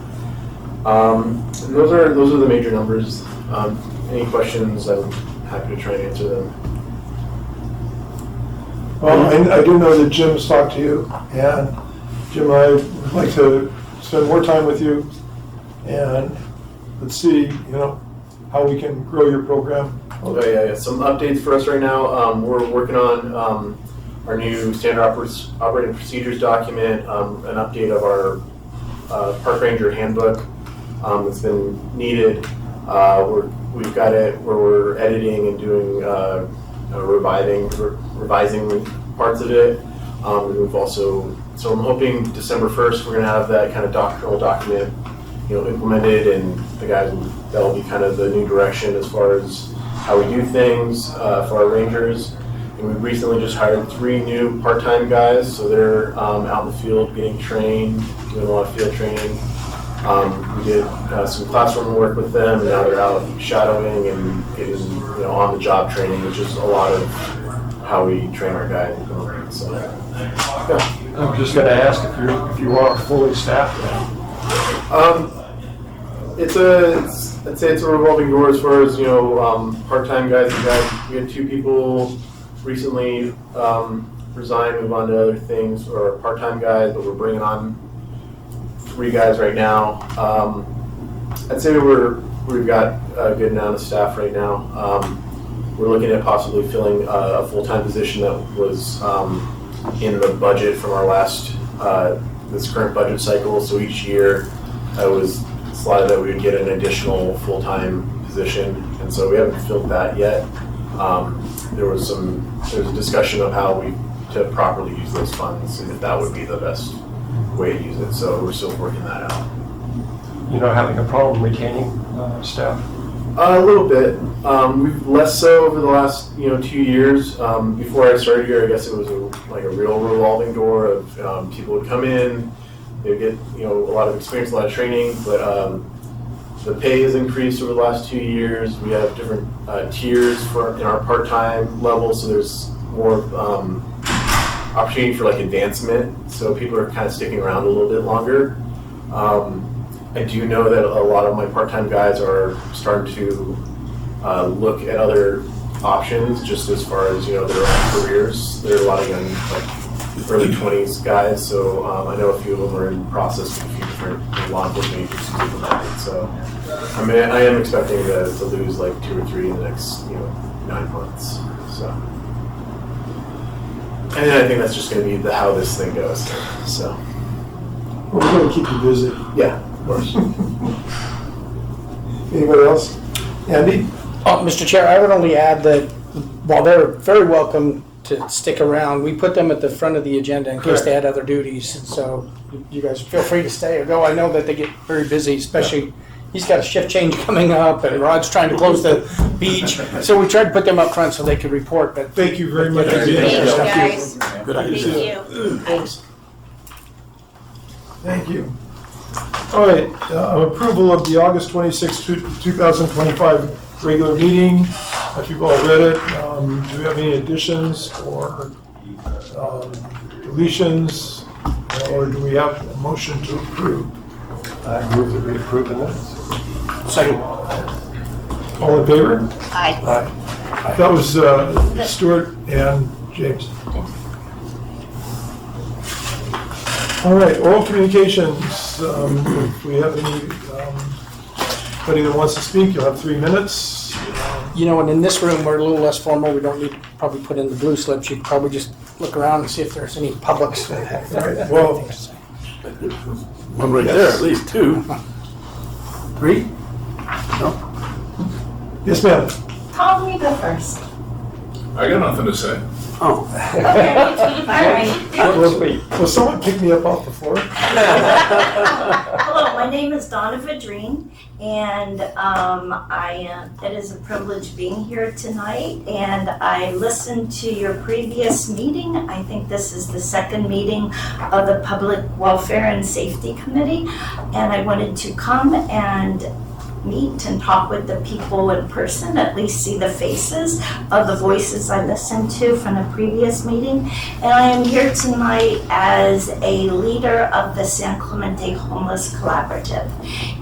And those are the major numbers. Any questions, I'm happy to try and answer them. Well, I do know that Jim's talked to you, and Jim and I would like to spend more time with you, and let's see, how we can grow your program. Okay, yeah. Some updates for us right now. We're working on our new standard operating procedures document, an update of our park ranger handbook that's been needed. We've got it where we're editing and doing revising parts of it. We've also, so I'm hoping December 1st we're going to have that kind of doctrinal document, implemented, and that'll be kind of the new direction as far as how we do things for our rangers. And we've recently just hired 3 new part-time guys, so they're out in the field getting trained, doing a lot of field training. We did some classroom work with them, and now they're out shadowing and getting on-the-job training, which is a lot of how we train our guys. So, yeah. I'm just going to ask if you are fully staffed now. I'd say it's a revolving door as far as part-time guys. We had 2 people recently resign, move on to other things, or part-time guys, but we're bringing on 3 guys right now. I'd say we've got a good amount of staff right now. we're looking at possibly filling a full-time position that was in the budget from our last, this current budget cycle. So each year it was slotted that we would get an additional full-time position, and so we haven't filled that yet. There was a discussion of how to properly use those funds and if that would be the best way to use it. So we're still working that out. You know, having a problem retaining staff? A little bit. We've less so over the last 2 years. Before I started here, I guess it was like a real revolving door of people would come in, they would get a lot of experience, a lot of training, but the pay has increased over the last 2 years. We have different tiers in our part-time level, so there's more opportunity for like advancement. So people are kind of sticking around a little bit longer. I do know that a lot of my part-time guys are starting to look at other options just as far as their own careers. There are a lot of young, like early 20s guys, so I know a few of them are in process with a few different law enforcement agencies implemented. So I mean, I am expecting to lose like 2 or 3 in the next 9 months. So, and I think that's just going to be how this thing goes. So We're going to keep you busy. yeah, of course. Anybody else? Andy? Mr. Chair, I would only add that while they're very welcome to stick around, we put them at the front of the agenda in case they had other duties. So you guys feel free to stay or go. I know that they get very busy, especially he's got a shift change coming up and Rod's trying to close the beach. So we tried to put them up front so they could report. But Thank you very much. Thank you, guys. Good idea. Thank you. Thanks. Thank you. All right, approval of the August 26, 2025 regular meeting. If you've all read it, do we have any additions or deletions? Or do we have a motion to approve? I move that we approve the minutes. Second. All in favor? Aye. That was Stuart and James. All right, oral communications. If we have anybody that wants to speak, you'll have 3 minutes. and in this room, we're a little less formal. We don't need to probably put in the blue slips. You could probably just look around and see if there's any publics that have Right, well- anything to say. One right there, at least 2. 3? Yes, ma'am. Tom, you go first. I got nothing to say. Oh. All right. Will someone pick me up off the floor? Hello, my name is Donna Vidrine, and it is a privilege being here tonight. And I listened to your previous meeting. I think this is the second meeting of the Public Welfare and Safety Committee, and I wanted to come and meet and talk with the people in person, at least see the faces of the voices I listened to from the previous meeting. And I am here tonight as a leader of the San Clemente Homeless Collaborative.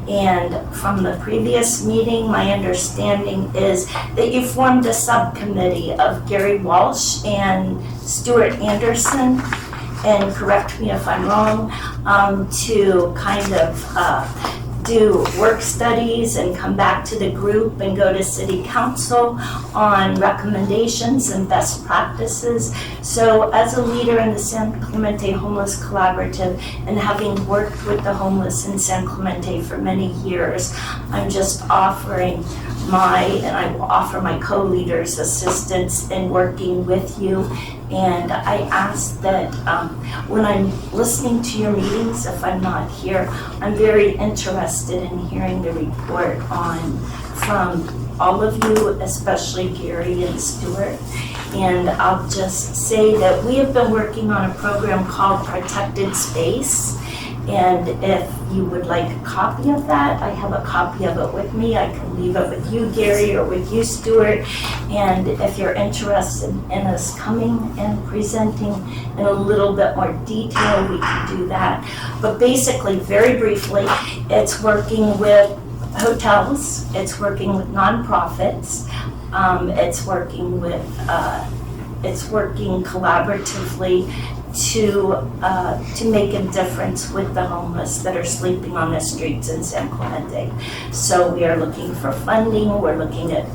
And from the previous meeting, my understanding is that you formed a subcommittee of Gary Walsh and Stuart Anderson, and correct me if I'm wrong, to kind of do work studies and come back to the group and go to city council on recommendations and best practices. So as a leader in the San Clemente Homeless Collaborative and having worked with the homeless in San Clemente for many years, I'm just offering and I will offer my co-leaders assistance in working with you. And I ask that when I'm listening to your meetings, if I'm not here, I'm very interested in hearing the report from all of you, especially Gary and Stuart. And I'll just say that we have been working on a program called Protected Space. And if you would like a copy of that, I have a copy of it with me. I can leave it with you, Gary, or with you, Stuart. And if you're interested in us coming and presenting in a little bit more detail, we can do that. But basically, very briefly, it's working with hotels, it's working with nonprofits, it's working collaboratively to make a difference with the homeless that are sleeping on the streets in San Clemente. So we are looking for funding. We're looking at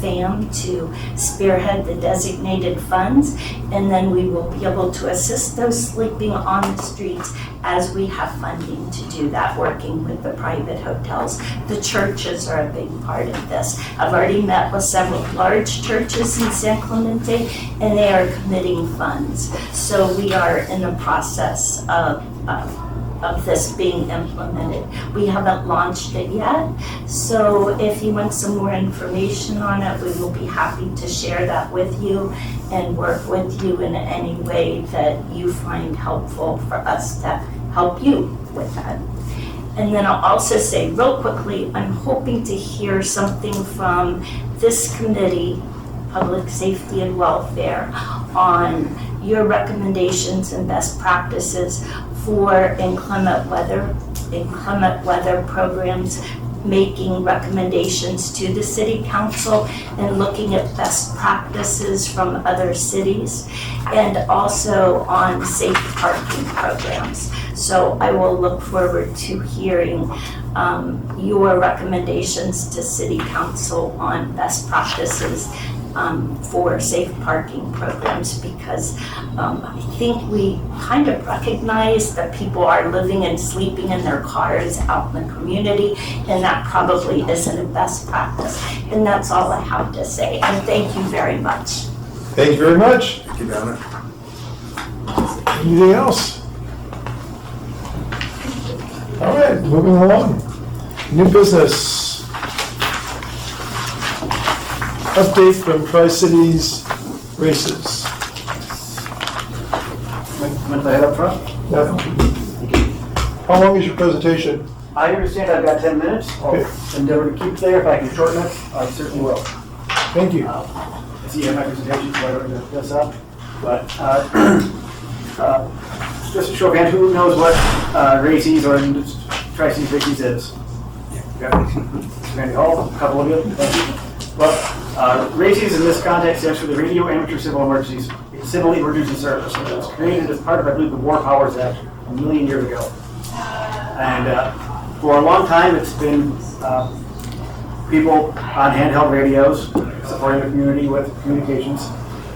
FAM to spearhead the designated funds, and then we will be able to assist those sleeping on the streets as we have funding to do that, working with the private hotels. The churches are a big part of this. I've already met with several large churches in San Clemente, and they are committing funds. So we are in the process of this being implemented. We haven't launched it yet, so if you want some more information on it, we will be happy to share that with you and work with you in any way that you find helpful for us to help you with that. And then I'll also say real quickly, I'm hoping to hear something from this committee, Public Safety and Welfare, on your recommendations and best practices for inclement weather programs, making recommendations to the city council and looking at best practices from other cities, and also on safe parking programs. So I will look forward to hearing your recommendations to city council on best practices for safe parking programs, because I think we kind of recognize that people are living and sleeping in their cars out in the community, and that probably isn't a best practice. And that's all I have to say, and thank you very much. Thank you very much. Thank you, Donna. Anything else? All right, moving along. New business. Update from Tri-Cities races. Want I head up front? Yeah. How long is your presentation? I understand I've got 10 minutes. I'll endeavor to keep it there. If I can shorten it, I certainly will. Thank you. I see you have my presentation, so I don't have to this up. But just a show of hands, who knows what races or Tri-Cities races is? Randy Hall, a couple of you. Thank you. Well, races in this context stands for the Radio Amateur Civil Emergency Service. It was created as part of, I believe, the War Powers Act a million years ago. And for a long time, it's been people on handheld radios supporting the community with communications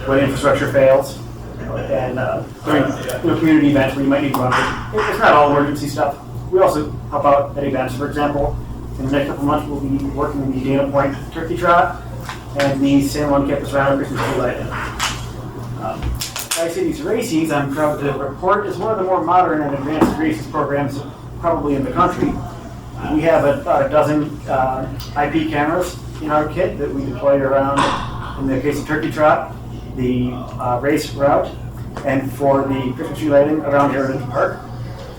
when infrastructure fails, and during community events where you might need to run. It's not all emergency stuff. We also help out at events. For example, in the next couple months, we'll be working in the Dana Point Turkey Trot and the San Juan Campus Round Christmas Tree Lighting. Tri-Cities Races, I'm proud to report, is one of the more modern and advanced races programs probably in the country. We have about a dozen IP cameras in our kit that we deploy around, in the case of Turkey Trot, the race route, and for the Christmas tree lighting around Heritage Park,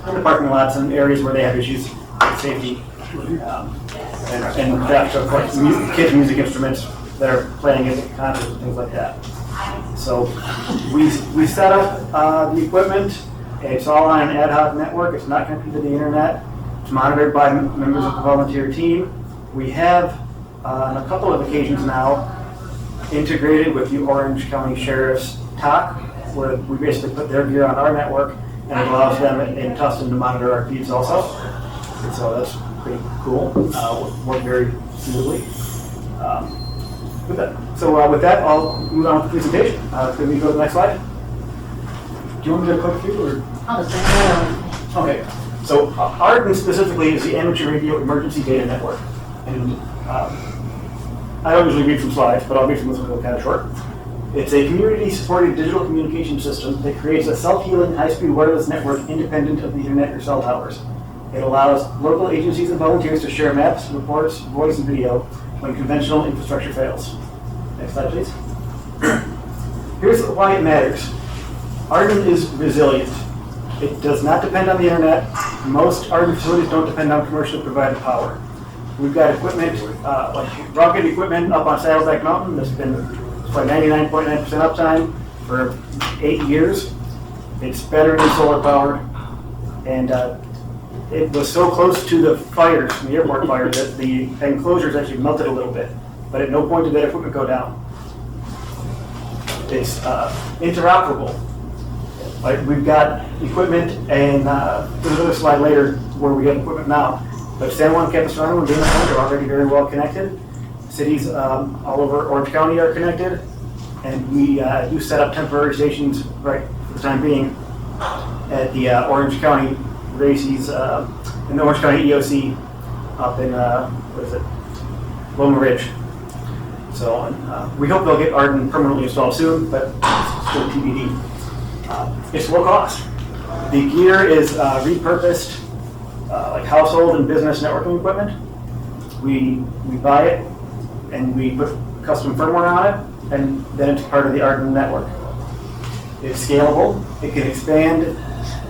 and the parking lots and areas where they have issues with safety. And theft of course, kids' music instruments that are playing at concerts and things like that. So we set up the equipment. It's all on an ad hoc network. It's not connected to the internet. It's monitored by members of the volunteer team. We have, on a couple of occasions now, integrated with the Orange County Sheriff's TOC, where we basically put their gear on our network, and it allows them in Tustin to monitor our feeds also. And so that's pretty cool. Worked very smoothly. With that, I'll move on with the presentation. Can we go to the next slide? Do you want me to click through? Okay. So ARDN specifically is the Amateur Radio Emergency Data Network. And I don't usually read from slides, but I'll read from this one kind of short. It's a community-supported digital communication system that creates a self-healing, high-speed wireless network independent of the internet or cell towers. It allows local agencies and volunteers to share maps, reports, voice, and video when conventional infrastructure fails. Next slide, please. Here's why it matters. ARDN is resilient. It does not depend on the internet. Most ARDN facilities don't depend on commercially provided power. We've got equipment, like rocket equipment up on Saddleback Mountain that's been 99.9% uptime for 8 years. It's better than solar power. And it was so close to the fires, the airport fire, that the enclosures actually melted a little bit. But at no point did that equipment go down. It's interoperable. Like, we've got equipment, and there's another slide later where we have equipment now. But San Juan, Capistrano, and Dana Point are already very well connected. Cities all over Orange County are connected, and we do set up temporary stations right for the time being at the Orange County RACES, in the Orange County EOC up in, what is it, Loma Ridge. So we hope they'll get Arden permanently installed soon, but it's still TBD. It's low cost. The gear is repurposed, like household and business networking equipment. We buy it and we put custom firmware on it, and then it's part of the Arden network. It's scalable. It can expand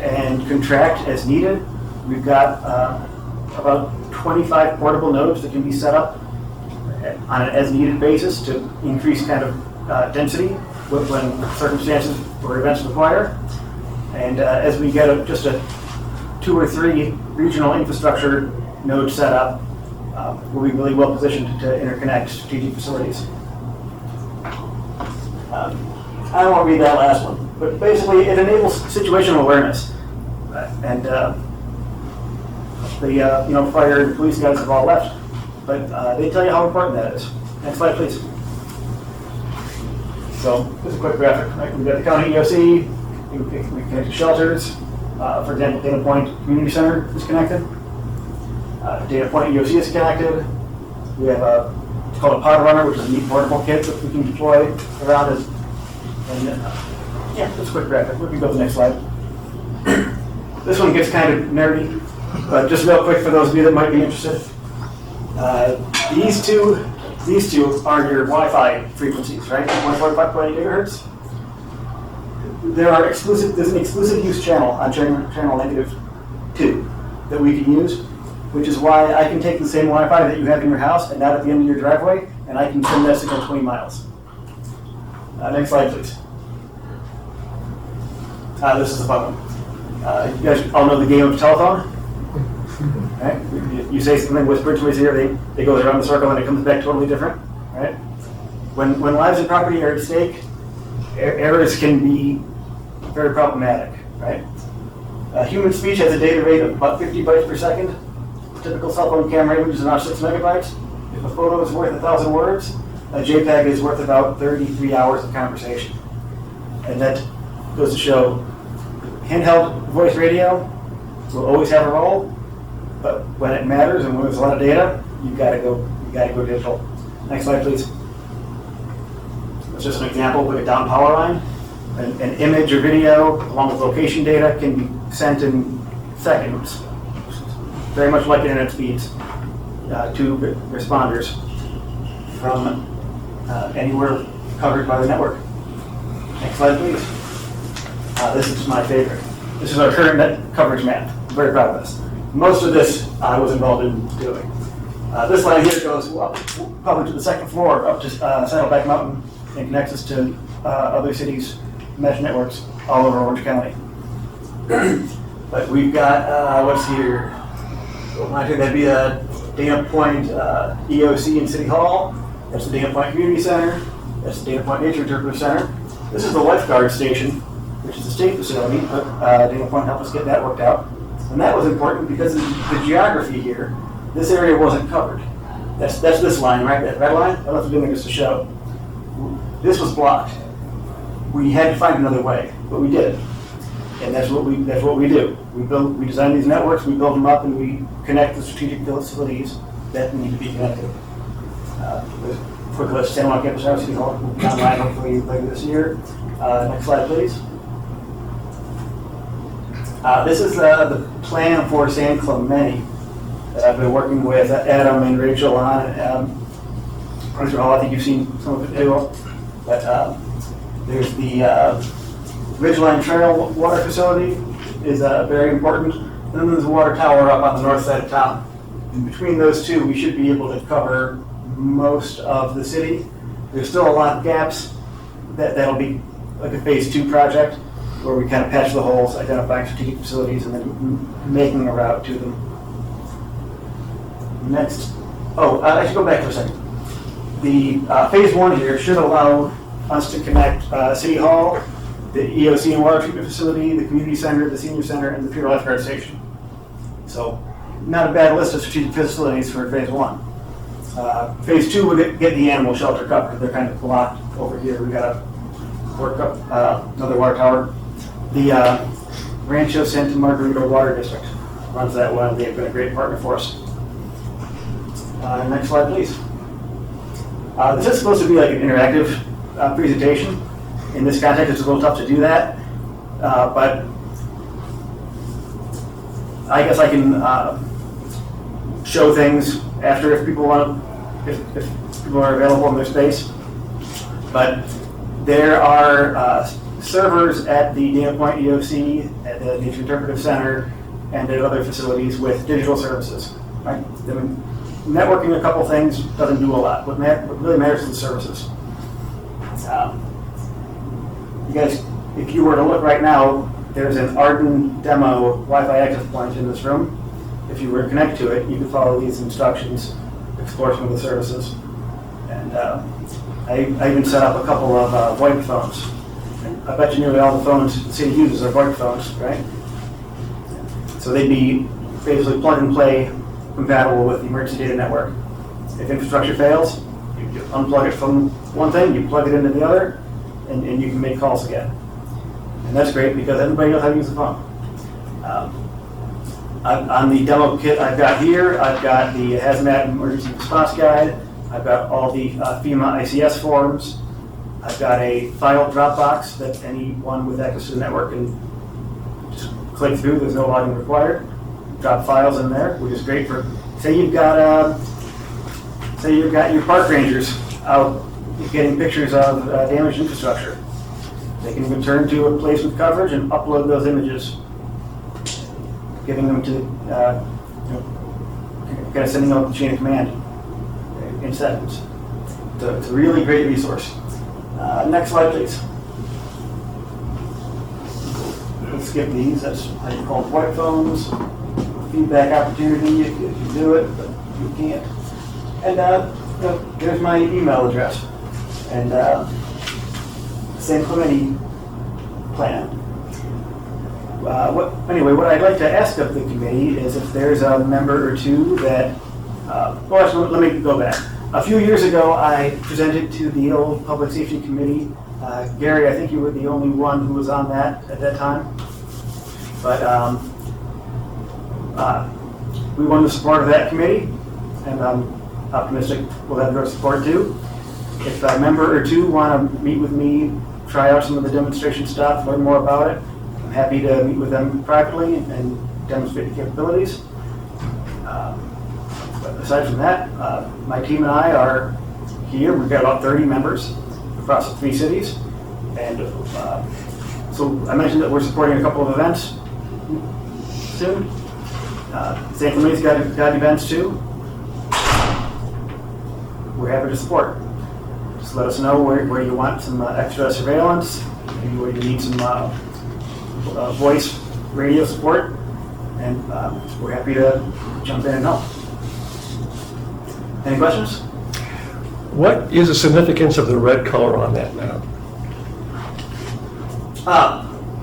and contract as needed. We've got about 25 portable nodes that can be set up on an as-needed basis to increase kind of density when circumstances or events require. And as we get just a 2 or 3 regional infrastructure nodes set up, we'll be really well positioned to interconnect strategic facilities. I don't want to read that last one, but basically it enables situational awareness. And the fire and police guys have all left, but they tell you how important that is. Next slide, please. So just a quick graphic. Right? We've got the county EOC, we connect to shelters. For example, Dana Point Community Center is connected. Dana Point EOC is connected. We have it's called a pod runner, which is a neat portable kit that we can deploy around it. And yeah, just a quick graphic. We can go to the next slide. This one gets kind of nerdy, but just real quick for those of you that might be interested. These two are your Wi-Fi frequencies, right? 145.8 gigahertz. There's an exclusive use channel on channel -2 that we can use, which is why I can take the same Wi-Fi that you have in your house and out at the end of your driveway, and I can send that signal 20 miles. Next slide, please. This is the fun one. You guys all know the game of telephone? Right? You say something, whisper to his ear, they go around the circle and it comes back totally different. Right? When lives and property are at stake, errors can be very problematic. Right? Human speech has a data rate of about 50 bytes per second. Typical cell phone camera image is about 6 megabytes. If a photo is worth 1,000 words, a JPEG is worth about 33 hours of conversation. And that goes to show handheld voice radio will always have a role, but when it matters and when there's a lot of data, you gotta go digital. Next slide, please. That's just an example with a down power line. An image or video along with location data can be sent in seconds, very much like internet speeds, to responders from anywhere covered by the network. Next slide, please. This is my favorite. This is our current net coverage map. I'm very proud of this. Most of this I was involved in doing. This line here goes up, probably to the second floor, up to Saddleback Mountain, and connects us to other cities' mesh networks all over Orange County. But we've got, what's here? I think that'd be a Dana Point EOC and City Hall. That's the Dana Point Community Center. That's the Dana Point Nature Interpretive Center. This is the lifeguard station, which is a state facility, but Dana Point helped us get that worked out. And that was important because of the geography here. This area wasn't covered. That's this line, right? That red line? I don't know if I'm doing this to show. This was blocked. We had to find another way, but we did. And that's what we do. We design these networks, we build them up, and we connect the strategic facilities that need to be connected. Quick list: San Juan Campus City Hall will be online hopefully later this year. Next slide, please. This is the plan for San Clemente that I've been working with Adam and Rachel on. Mr. Hall, I think you've seen some of it too. But there's the Ridgeline Trail water facility is very important. And then there's a water tower up on the north side of town. In between those two, we should be able to cover most of the city. There's still a lot of gaps. That'll be like a phase 2 project where we kind of patch the holes, identifying strategic facilities, and then making a route to them. Next. I should go back for a second. The phase 1 here should allow us to connect City Hall the EOC and water treatment facility, the community center, the senior center, and the Pier Lifeguard Station. So not a bad list of strategic facilities for phase one. Phase two would get the animal shelter covered. They're kind of blocked over here. We got to work up another water tower. The Rancho Santa Margarita Water District runs that one. They've been a great partner for us. Next slide, please. This is supposed to be like an interactive presentation. In this context, it's a little tough to do that, but I guess I can show things after if people want to, if people are available in their space. But there are servers at the Dana Point EOC, at the Nature Interpretive Center, and at other facilities with digital services. Right? I mean, networking a couple things doesn't do a lot. What really matters is the services. You guys, if you were to look right now, there's an Arden demo Wi-Fi access point in this room. If you were to connect to it, you could follow these instructions, explore some of the services. And I even set up a couple of VoIP phones. And I bet you nearly all the phones the city uses are VoIP phones, right? So they'd be basically plug and play compatible with the emergency data network. If infrastructure fails, you unplug it from one thing, you plug it into the other, and you can make calls again. And that's great because everybody knows how to use the phone. On the demo kit I've got here, I've got the Hazmat Emergency Response Guide, I've got all the FEMA ICS forms, I've got a file Dropbox that anyone with access to the network can just click through, there's no logging required. Drop files in there, which is great for, say you've got your park rangers out getting pictures of damaged infrastructure. They can return to a place with coverage and upload those images, giving them to, kind of sending out the chain of command in seconds. It's a really great resource. Next slide, please. Let's skip these. That's how you call VoIP phones. Feedback opportunity if you do it, but you can't. And here's my email address. And San Clemente plan. What I'd like to ask of the committee is if there's a member or two that, well, actually, let me go back. A few years ago, I presented to the old Public Safety Committee. Gary, I think you were the only one who was on that at that time. But we won the support of that committee, and I'm optimistic we'll have your support too. If a member or two want to meet with me, try out some of the demonstration stuff, learn more about it, I'm happy to meet with them privately and demonstrate the capabilities. But aside from that, my team and I are here. We've got about 30 members across the 3 cities. And so I mentioned that we're supporting a couple of events soon. San Clemente's got events too. We're happy to support. Just let us know where you want some extra surveillance, maybe where you need some voice radio support, and we're happy to jump in and help. Any questions? What is the significance of the red color on that map?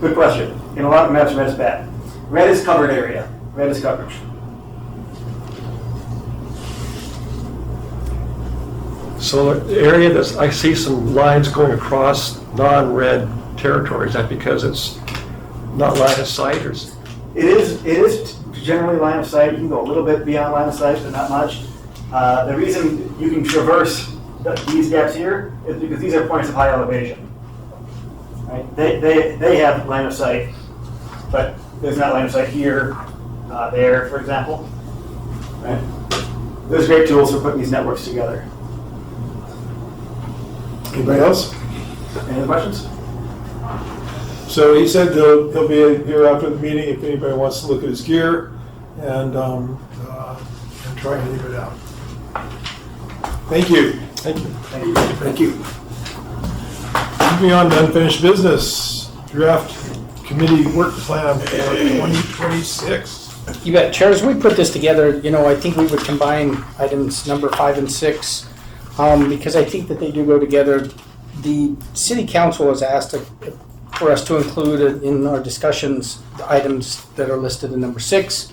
Good question. In a lot of maps, red is bad. Red is covered area. Red is coverage. So the area that's, I see some lines going across non-red territory. Is that because it's not line of sight, or? It is generally line of sight. You can go a little bit beyond line of sight, but not much. The reason you can traverse these gaps here is because these are points of high elevation. Right? They have line of sight, but there's not line of sight here, there, for example. Right? There's great tools for putting these networks together. Anybody else? Any other questions? So he said he'll be here after the meeting if anybody wants to look at his gear and try any of it out. Thank you. Thank you. Thank you. Thank you. Moving on to unfinished business, draft committee work plan for 2026. You bet. Chair, as we put this together, I think we would combine items number 5 and 6 because I think that they do go together. The city council has asked for us to include in our discussions, the items that are listed in number 6.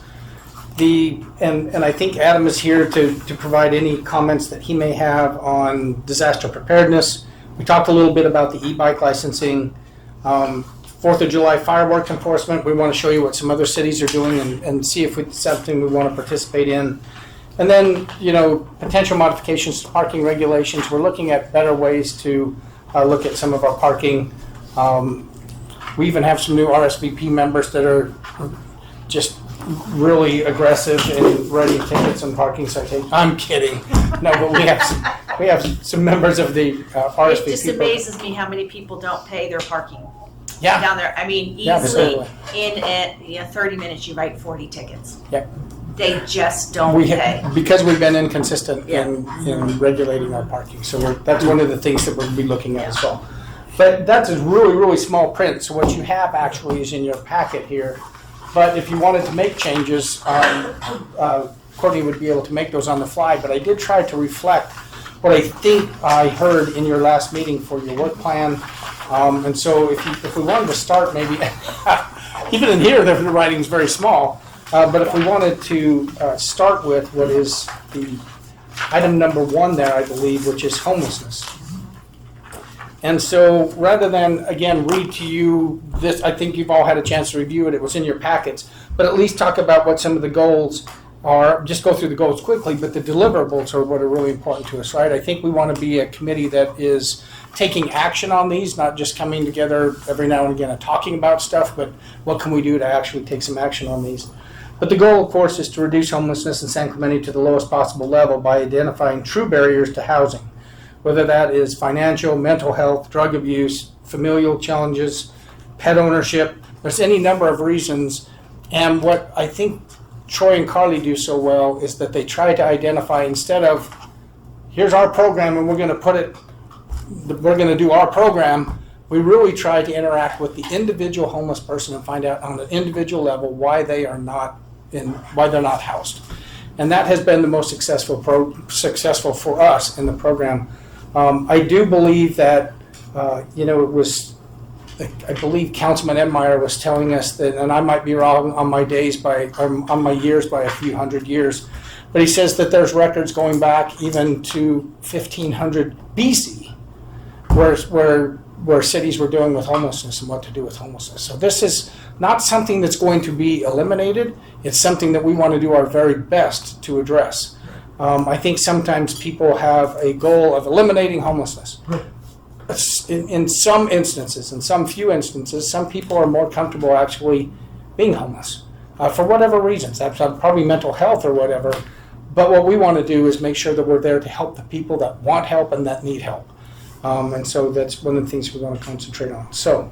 And I think Adam is here to provide any comments that he may have on disaster preparedness. We talked a little bit about the e-bike licensing, 4th of July fireworks enforcement. We want to show you what some other cities are doing and see if it's something we want to participate in. And then, potential modifications to parking regulations. We're looking at better ways to look at some of our parking. We even have some new RSVP members that are just really aggressive in writing tickets and parking citations. I'm kidding. No, but we have some members of the RSVP. It just amazes me how many people don't pay their parking Yeah. down there. I mean, Yeah, easily certainly. in 30 minutes you write 40 tickets. Yeah. They just don't We pay. because we've been inconsistent in regulating our parking. So that's one of the things that we'll be looking at as well. But that's a really, really small print. So what you have actually is in your packet here. But if you wanted to make changes, Courtney would be able to make those on the fly. But I did try to reflect what I think I heard in your last meeting for your work plan. And so if we wanted to start maybe, even in here, the writing's very small. But if we wanted to start with what is the item number 1 there, I believe, which is homelessness. And so rather than, again, read to you this, I think you've all had a chance to review it. It was in your packets. But at least talk about what some of the goals are. Just go through the goals quickly, but the deliverables are what are really important to us, right? I think we want to be a committee that is taking action on these, not just coming together every now and again and talking about stuff, but what can we do to actually take some action on these? But the goal, of course, is to reduce homelessness in San Clemente to the lowest possible level by identifying true barriers to housing, whether that is financial, mental health, drug abuse, familial challenges, pet ownership. There's any number of reasons. And what I think Troy and Carly do so well is that they try to identify, instead of, here's our program and we're going to do our program, we really try to interact with the individual homeless person and find out on an individual level why they're not housed. And that has been the most successful for us in the program. I do believe that, it was, I believe Councilman Edmeyer was telling us that, and I might be wrong on my years by a few hundred years, but he says that there's records going back even to 1500 BC where cities were doing with homelessness and what to do with homelessness. So this is not something that's going to be eliminated. It's something that we want to do our very best to address. I think sometimes people have a goal of eliminating homelessness. In some instances, in some few instances, some people are more comfortable actually being homeless for whatever reasons. That's probably mental health or whatever. But what we want to do is make sure that we're there to help the people that want help and that need help. And so that's one of the things we want to concentrate on. So,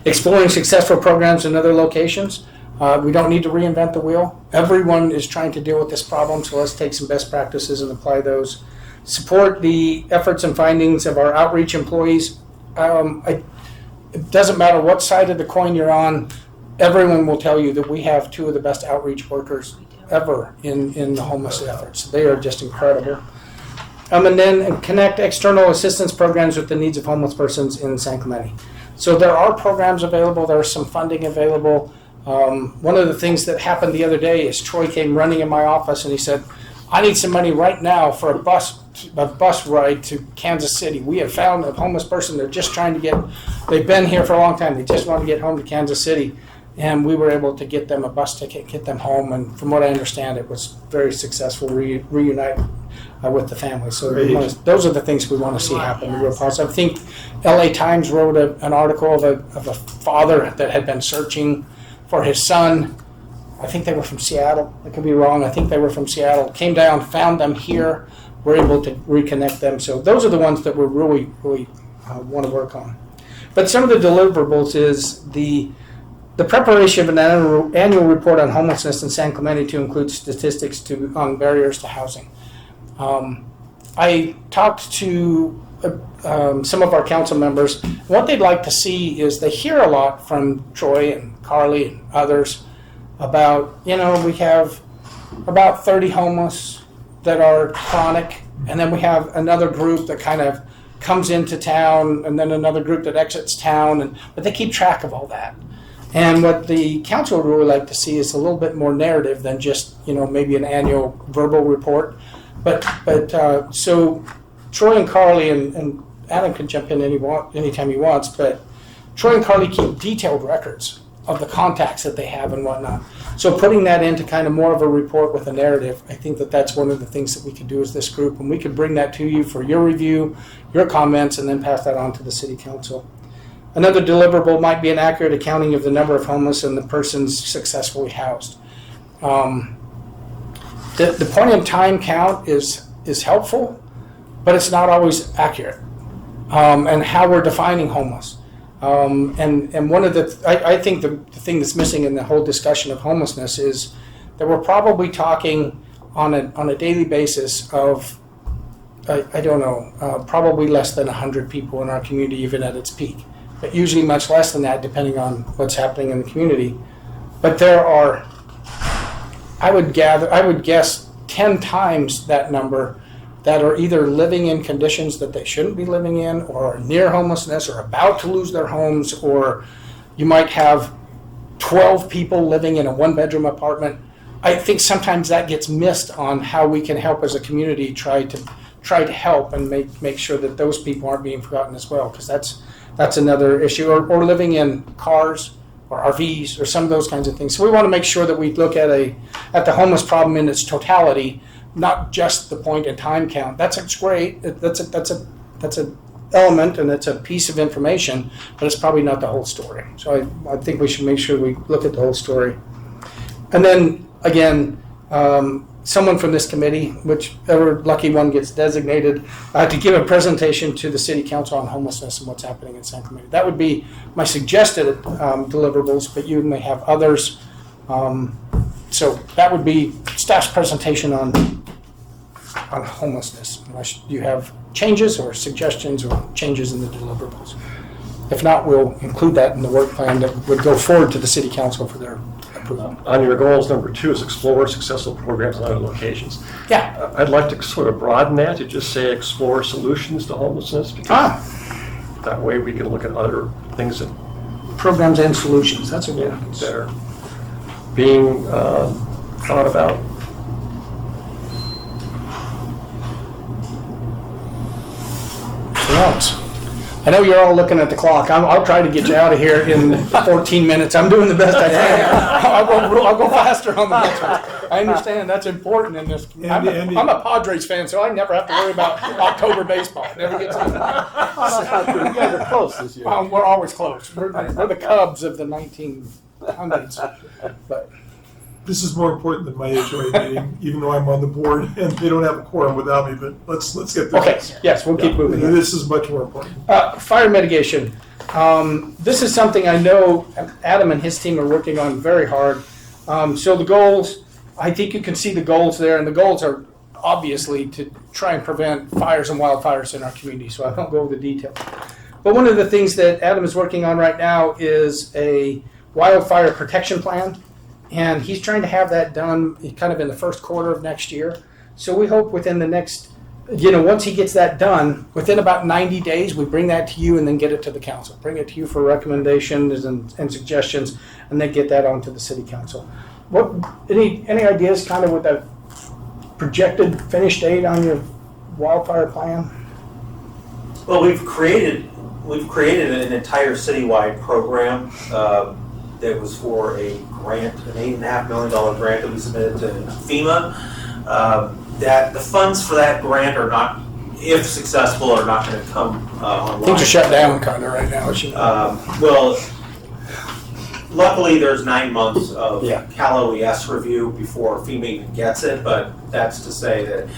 exploring successful programs in other locations. We don't need to reinvent the wheel. Everyone is trying to deal with this problem, so let's take some best practices and apply those. Support the efforts and findings of our outreach employees. It doesn't matter what side of the coin you're on, everyone will tell you that we have 2 of the best outreach workers ever in the homeless efforts. They are just incredible. And then connect external assistance programs with the needs of homeless persons in San Clemente. So there are programs available, there's some funding available. One of the things that happened the other day is Troy came running in my office and he said, I need some money right now for a bus ride to Kansas City. We have found a homeless person, they're just trying to they've been here for a long time, they just want to get home to Kansas City. And we were able to get them a bus ticket, get them home, and from what I understand, it was very successful, reunite with the family. So those are the things we want to see happen. Real positive. I think LA Times wrote an article of a father that had been searching for his son. I think they were from Seattle. I could be wrong. I think they were from Seattle. Came down, found them here. We're able to reconnect them. So those are the ones that we really want to work on. But some of the deliverables is the preparation of an annual report on homelessness in San Clemente to include statistics on barriers to housing. I talked to some of our council members. What they'd like to see is they hear a lot from Troy and Carly and others about, we have about 30 homeless that are chronic, and then we have another group that kind of comes into town and then another group that exits town, but they keep track of all that. And what the council would really like to see is a little bit more narrative than just, maybe an annual verbal report. So Troy and Carly, and Adam can jump in anytime he wants, but Troy and Carly keep detailed records of the contacts that they have and whatnot. So putting that into kind of more of a report with a narrative, I think that that's one of the things that we could do as this group, and we could bring that to you for your review, your comments, and then pass that on to the city council. Another deliverable might be an accurate accounting of the number of homeless and the persons successfully housed. The point in time count is helpful, but it's not always accurate. And how we're defining homeless. And one of I think the thing that's missing in the whole discussion of homelessness is that we're probably talking on a daily basis of, I don't know, probably less than 100 people in our community, even at its peak. But usually much less than that, depending on what's happening in the community. But there are, I would guess 10 times that number that are either living in conditions that they shouldn't be living in, or are near homelessness, or about to lose their homes, or you might have 12 people living in a one-bedroom apartment. I think sometimes that gets missed on how we can help as a community try to help and make sure that those people aren't being forgotten as well, because that's another issue, or living in cars or RVs or some of those kinds of things. So we want to make sure that we look at the homeless problem in its totality, not just the point in time count. That's great. That's an element, and it's a piece of information, but it's probably not the whole story. So I think we should make sure we look at the whole story. And then again, someone from this committee, whichever lucky one gets designated, to give a presentation to the city council on homelessness and what's happening in San Clemente. That would be my suggested deliverables, but you may have others. So that would be staff's presentation on homelessness, unless you have changes or suggestions or changes in the deliverables. If not, we'll include that in the work plan that would go forward to the city council for their approval. On your goals, number 2 is explore successful programs in other locations. Yeah. I'd like to sort of broaden that to just say explore solutions to homelessness, because that way we can look at other things that programs and solutions. That's a good one. That are being thought about. What else? I know you're all looking at the clock. I'll try to get you out of here in 14 minutes. I'm doing the best I can. I'll go faster on the next one. I understand that's important in this. I'm a Padres fan, so I never have to worry about October baseball. Never gets in. You guys are close this year. We're always close. We're the Cubs of the 1900s. But this is more important than my HOA meeting, even though I'm on the board and they don't have a quorum without me, but let's get this. Okay, yes, we'll keep moving. This is much more important. Fire mitigation. This is something I know Adam and his team are working on very hard. So the goals, I think you can see the goals there, and the goals are obviously to try and prevent fires and wildfires in our community, so I won't go over the details. But one of the things that Adam is working on right now is a wildfire protection plan. And he's trying to have that done kind of in the first quarter of next year. So we hope within the next, once he gets that done, within about 90 days, we bring that to you and then get it to the council. Bring it to you for recommendations and suggestions, and then get that on to the city council. Any ideas kind of with the projected finish date on your wildfire plan? Well, we've created an entire citywide program that was for a grant, an $8.5 million grant that we submitted to FEMA. That the funds for that grant are not, if successful, are not going to come online. Things are shut down kind of right now. Well, luckily there's 9 months of Cal OES review before FEMA even gets it, but that's to say that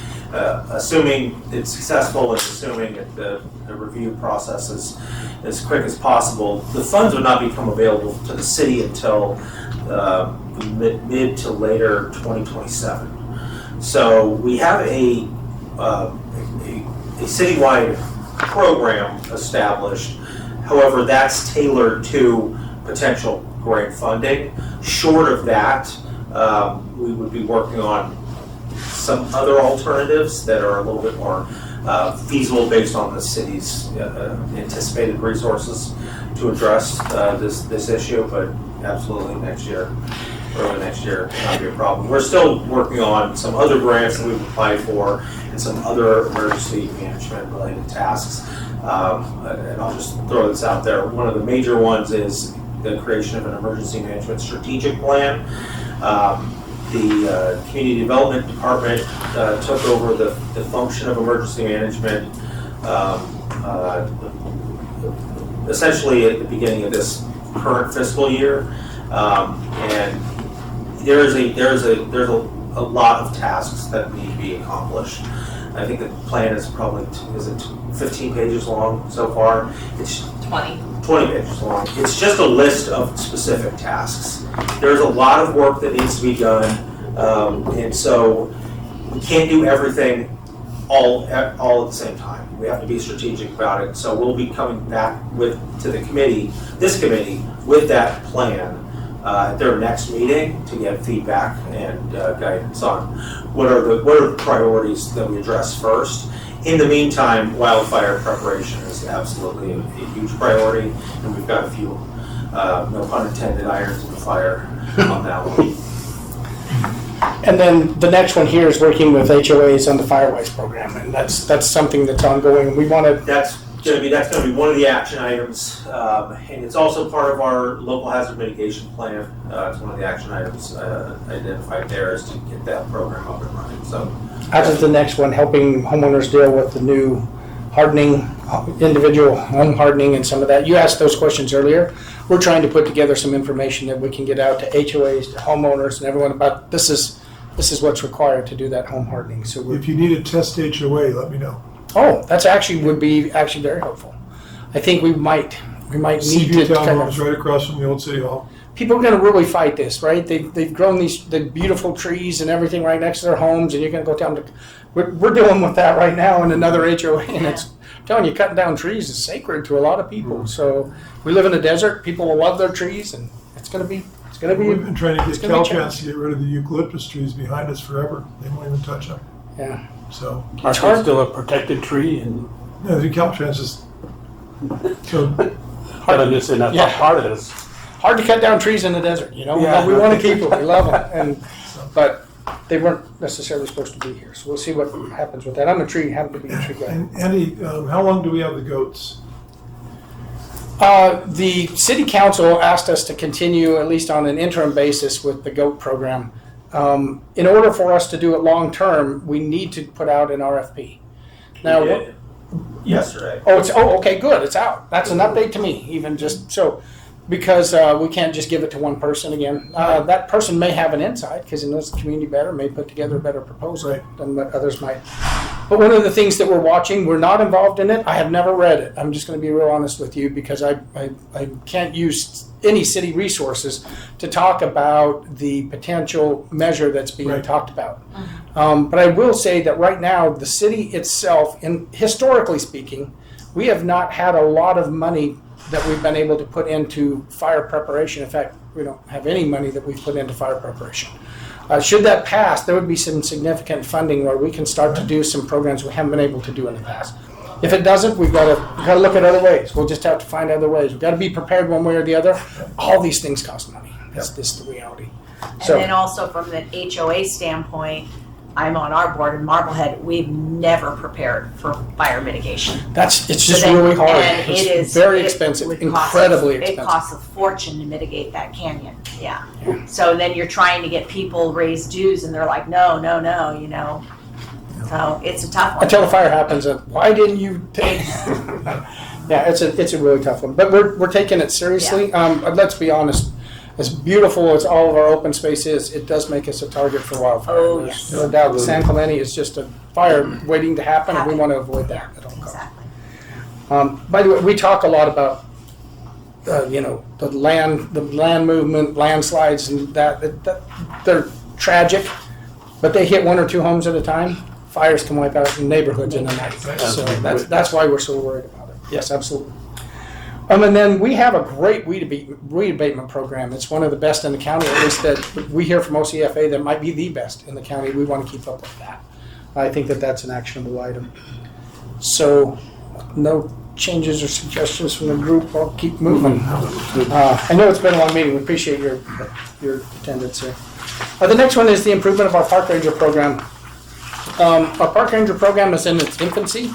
assuming it's successful and assuming that the review process is as quick as possible, the funds would not become available to the city until mid to later 2027. So we have a citywide program established. However, that's tailored to potential grant funding. Short of that, we would be working on some other alternatives that are a little bit more feasible based on the city's anticipated resources to address this issue, but absolutely early next year, not be a problem. We're still working on some other grants that we've applied for and some other emergency management related tasks. And I'll just throw this out there. One of the major ones is the creation of an emergency management strategic plan. The Community Development Department took over the function of emergency management essentially at the beginning of this current fiscal year. And there's a lot of tasks that need to be accomplished. I think the plan is probably 15 pages long so far. It's 20 pages long. It's just a list of specific tasks. There's a lot of work that needs to be done, and so we can't do everything all at the same time. We have to be strategic about it. So we'll be coming back to this committee, with that plan at their next meeting to get feedback and guidance on what are the priorities that we address first. In the meantime, wildfire preparation is absolutely a huge priority, and we've got a few, no pun intended, irons in the fire on that one. And then the next one here is working with HOAs on the Firewise program, and that's something that's ongoing. We want to. That's going to be one of the action items, and it's also part of our local hazard mitigation plan. It's one of the action items identified there is to get that program up and running. So, as is the next one, helping homeowners deal with the new hardening, individual home hardening, and some of that. You asked those questions earlier. We're trying to put together some information that we can get out to HOAs, to homeowners, and everyone about this is what's required to do that home hardening. So if you need a test HOA, let me know. Oh, that's would be very helpful. I think we might need CP to Townhomes right across from the old city hall. People are going to really fight this, right? They've grown the beautiful trees and everything right next to their homes, and you're going to go down to. We're dealing with that right now in another HOA, and I'm telling you, cutting down trees is sacred to a lot of people. So we live in a desert. People will love their trees, and it's going to be. We've been trying to get Caltrans to get rid of the eucalyptus trees behind us forever. They won't even touch them. Yeah. So it's still a protected tree, and no, the Caltrans is so hard to understand that part of this. Hard to cut down trees in the desert, you know. Yeah. We want to keep them. We love them, but they weren't necessarily supposed to be here. So we'll see what happens with that. I'm happen to be a tree guy. And Andy, how long do we have the goats? The city council asked us to continue, at least on an interim basis, with the GOAT program. In order for us to do it long term, we need to put out an RFP. Now, yesterday. Okay, good. It's out. That's an update to me, even just so, because we can't just give it to one person again. That person may have an insight because he knows the community better, may put together a better proposal than what others might. But one of the things that we're watching, we're not involved in it. I have never read it. I'm just going to be real honest with you because I can't use any city resources to talk about the potential measure that's being talked about. But I will say that right now, the city itself, historically speaking, we have not had a lot of money that we've been able to put into fire preparation. In fact, we don't have any money that we've put into fire preparation. Should that pass, there would be some significant funding where we can start to do some programs we haven't been able to do in the past. If it doesn't, we've got to look at other ways. We'll just have to find other ways. We've got to be prepared one way or the other. All these things cost money. That's just the reality. And then also from the HOA standpoint, I'm on our board in Marblehead. We've never prepared for fire mitigation. It's just really hard. And it's very expensive, incredibly expensive. It costs a fortune to mitigate that canyon. Yeah. So then you're trying to get people raise dues, and they're like, no, you know. So it's a tough one. Until the fire happens, why didn't you take? Yeah, it's a really tough one. But we're taking it seriously. Let's be honest. As beautiful as all of our open space is, it does make us a target for wildfire. Oh, yes. No doubt. San Clemente is just a fire waiting to happen, and we want to avoid that at all costs. Exactly. By the way, we talk a lot about, the land movement, landslides, and that they're tragic, but they hit one or two homes at a time. Fires can wipe out neighborhoods in a night. So that's why we're so worried about it. Yes, absolutely. And then we have a great weed abatement program. It's one of the best in the county, at least that we hear from OCFA that might be the best in the county. We want to keep up with that. I think that that's an actionable item. So, no changes or suggestions from the group, I'll keep moving. I know it's been a long meeting, we appreciate your attendance here. The next one is the improvement of our park ranger program. Our park ranger program is in its infancy.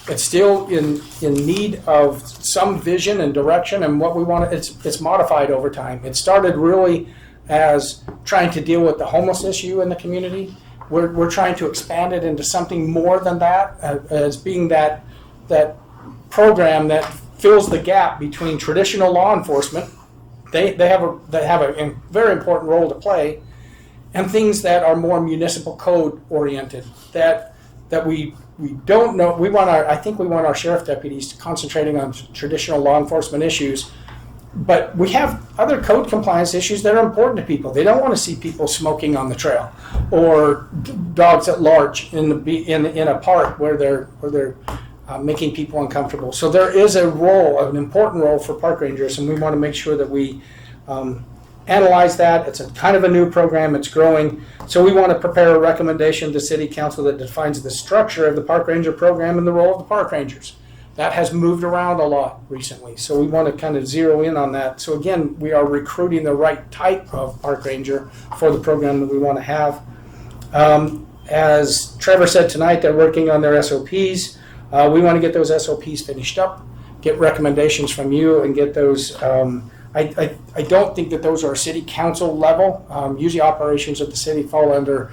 It's still in need of some vision and direction, and what we want, it's modified over time. It started really as trying to deal with the homeless issue in the community. We're trying to expand it into something more than that, as being that program that fills the gap between traditional law enforcement. They have a very important role to play, and things that are more municipal code oriented. That we don't know. I think we want our sheriff deputies concentrating on traditional law enforcement issues. But we have other code compliance issues that are important to people. They don't want to see people smoking on the trail, or dogs at large in a park where they're making people uncomfortable. So there is an important role for park rangers, and we want to make sure that we analyze that. It's a kind of a new program. It's growing. So we want to prepare a recommendation to City Council that defines the structure of the park ranger program and the role of the park rangers. That has moved around a lot recently, so we want to kind of zero in on that. So again, we are recruiting the right type of park ranger for the program that we want to have. As Trevor said tonight, they're working on their SOPs. We want to get those SOPs finished up, get recommendations from you, and get those. I don't think that those are city council level. Usually operations of the city fall under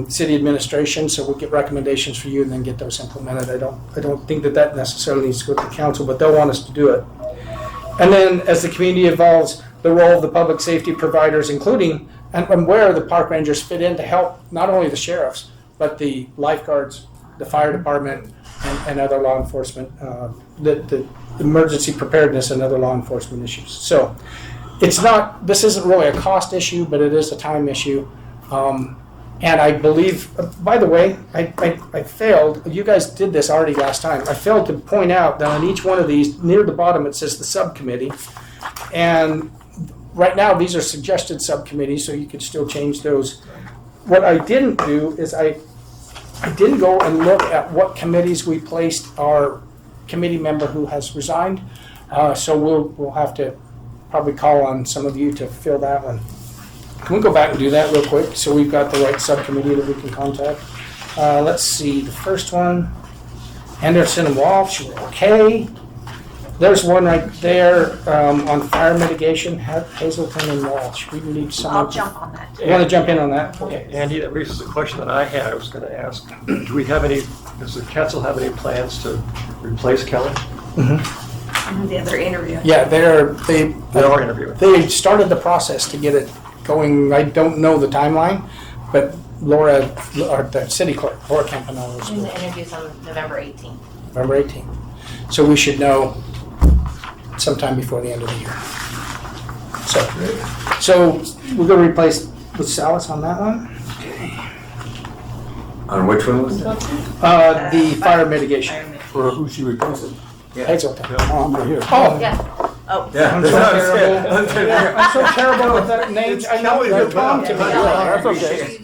city administration, so we'll get recommendations for you and then get those implemented. I don't think that necessarily needs to go to the council, but they'll want us to do it. And then as the community evolves, the role of the public safety providers, including and where the park rangers fit in to help not only the sheriffs, but the lifeguards, the fire department, and other law enforcement, the emergency preparedness and other law enforcement issues. So this isn't really a cost issue, but it is a time issue. And I believe, by the way, I failed, you guys did this already last time, I failed to point out that on each one of these, near the bottom it says the subcommittee. And right now these are suggested subcommittees, so you could still change those. What I didn't do is I didn't go and look at what committees we placed our committee member who has resigned. So we'll have to probably call on some of you to fill that one. Can we go back and do that real quick so we've got the right subcommittee that we can contact? Let's see, the first one, Anderson and Walsh, we're okay. There's one right there on fire mitigation, Hazelton and Walsh. We need someone. I'll jump on that. You want to jump in on that? Okay. Andy, that raises a question that I had. I was going to ask, does the council have any plans to replace Kelly? Mm-hmm. The other interview. Yeah, they are interviewing. They started the process to get it going. I don't know the timeline, but Laura, or the city clerk, Laura Campanella, is And the interview's on November 18th. November 18th. So we should know sometime before the end of the year. So we're going to replace with Salas on that one. On which one was that? The fire mitigation. For who she replacing? Hazelton. Oh, I'm right here. Oh, Yeah. Oh. Yeah. I'm so terrible. I'm so terrible with that name. I know you're Tom to me. That's okay.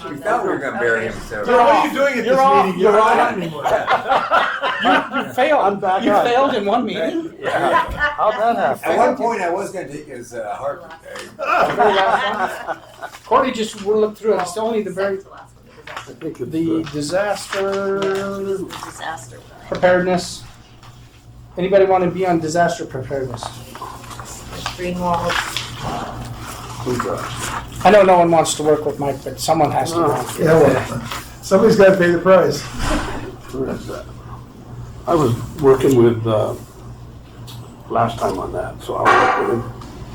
We thought we were going to bury him, so. What are you doing at this meeting? You're not on anymore. You failed. You failed in one meeting? How'd that happen? At one point, I was going to take his heart. Courtney just looked through it. It's only the very, I think it's, the disaster Disaster. preparedness. Anybody want to be on disaster preparedness? Greenwald. who's that? I know no one wants to work with Mike, but someone has to. Yeah, well, somebody's got to pay the price. Who is that? I was working with, last time on that, so I'll work with him.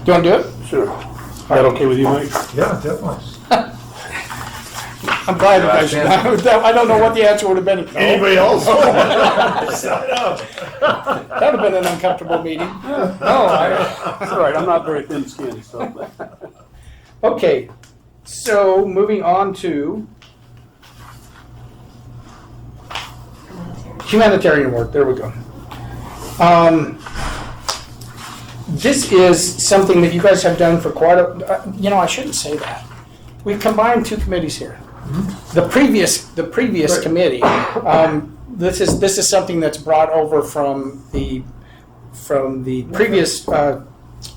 Do you want to do it? Sure. Is that okay with you, Mike? Yeah, definitely. I'm glad you guys, I don't know what the answer would have been. Anybody else? Sign up. That would have been an uncomfortable meeting. No, That's all right, I'm not very thin-skinned, so. Okay, so moving on to humanitarian work, there we go. This is something that you guys have done for quite a, I shouldn't say that. We've combined two committees here. the previous committee, this is something that's brought over from the previous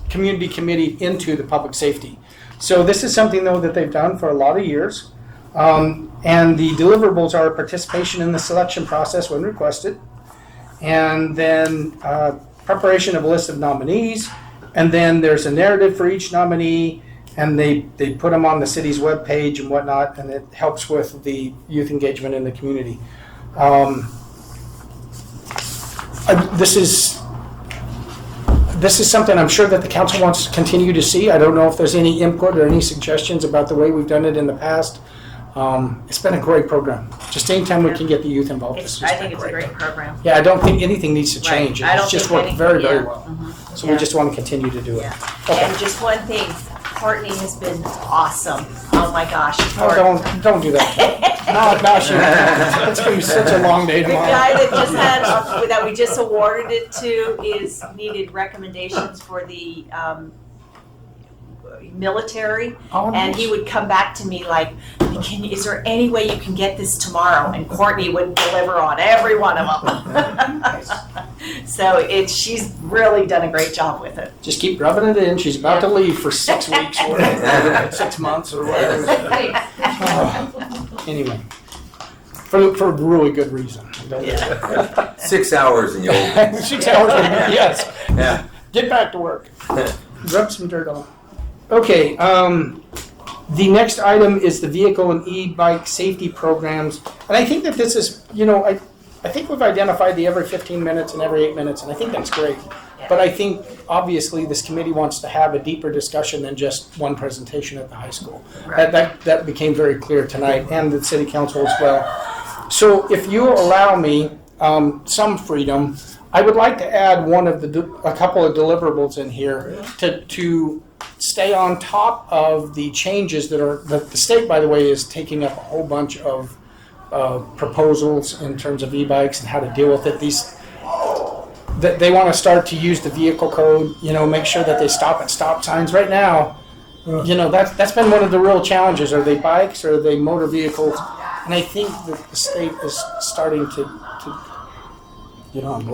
community committee into the public safety. So this is something though that they've done for a lot of years. And the deliverables are participation in the selection process when requested, and then preparation of a list of nominees, and then there's a narrative for each nominee, and they put them on the city's webpage and whatnot, and it helps with the youth engagement in the community. This is something I'm sure that the council wants to continue to see. I don't know if there's any input or any suggestions about the way we've done it in the past. It's been a great program. Just anytime we can get the youth involved, I think it's a great program. Yeah, I don't think anything needs to change. Right. I don't It's just think worked very, very yeah. well. Mhm. So we just want to continue to do it. And just one thing, Courtney has been awesome. Oh my gosh. Oh, don't do that. No, she, it's going to be such a long day The tomorrow. guy that just had, that we just awarded it to needed recommendations for the military. Oh, And nice. he would come back to me like, is there any way you can get this tomorrow? And Courtney would deliver on every one of them. So she's really done a great job with it. Just keep rubbing it in. She's about to leave for 6 weeks or 6 months or whatever. Anyway, for a really good reason. 6 hours and you'll. 6 hours, yes. Yeah. Get back to work. Rub some dirt on. Okay, the next item is the vehicle and e-bike safety programs. And I think that this is, I think we've identified the every 15 minutes and every 8 minutes, and I think that's great. But I think, obviously, this committee wants to have a deeper discussion than just one presentation at the high school. Right. That became very clear tonight, and the city council as well. So if you allow me some freedom, I would like to add a couple of deliverables in here to stay on top of the changes that the state, by the way, is taking up a whole bunch of proposals in terms of e-bikes and how to deal with it. They want to start to use the vehicle code, make sure that they stop at stop signs. Right now, that's been one of the real challenges. Are they bikes or are they motor vehicles? And I think that the state is starting to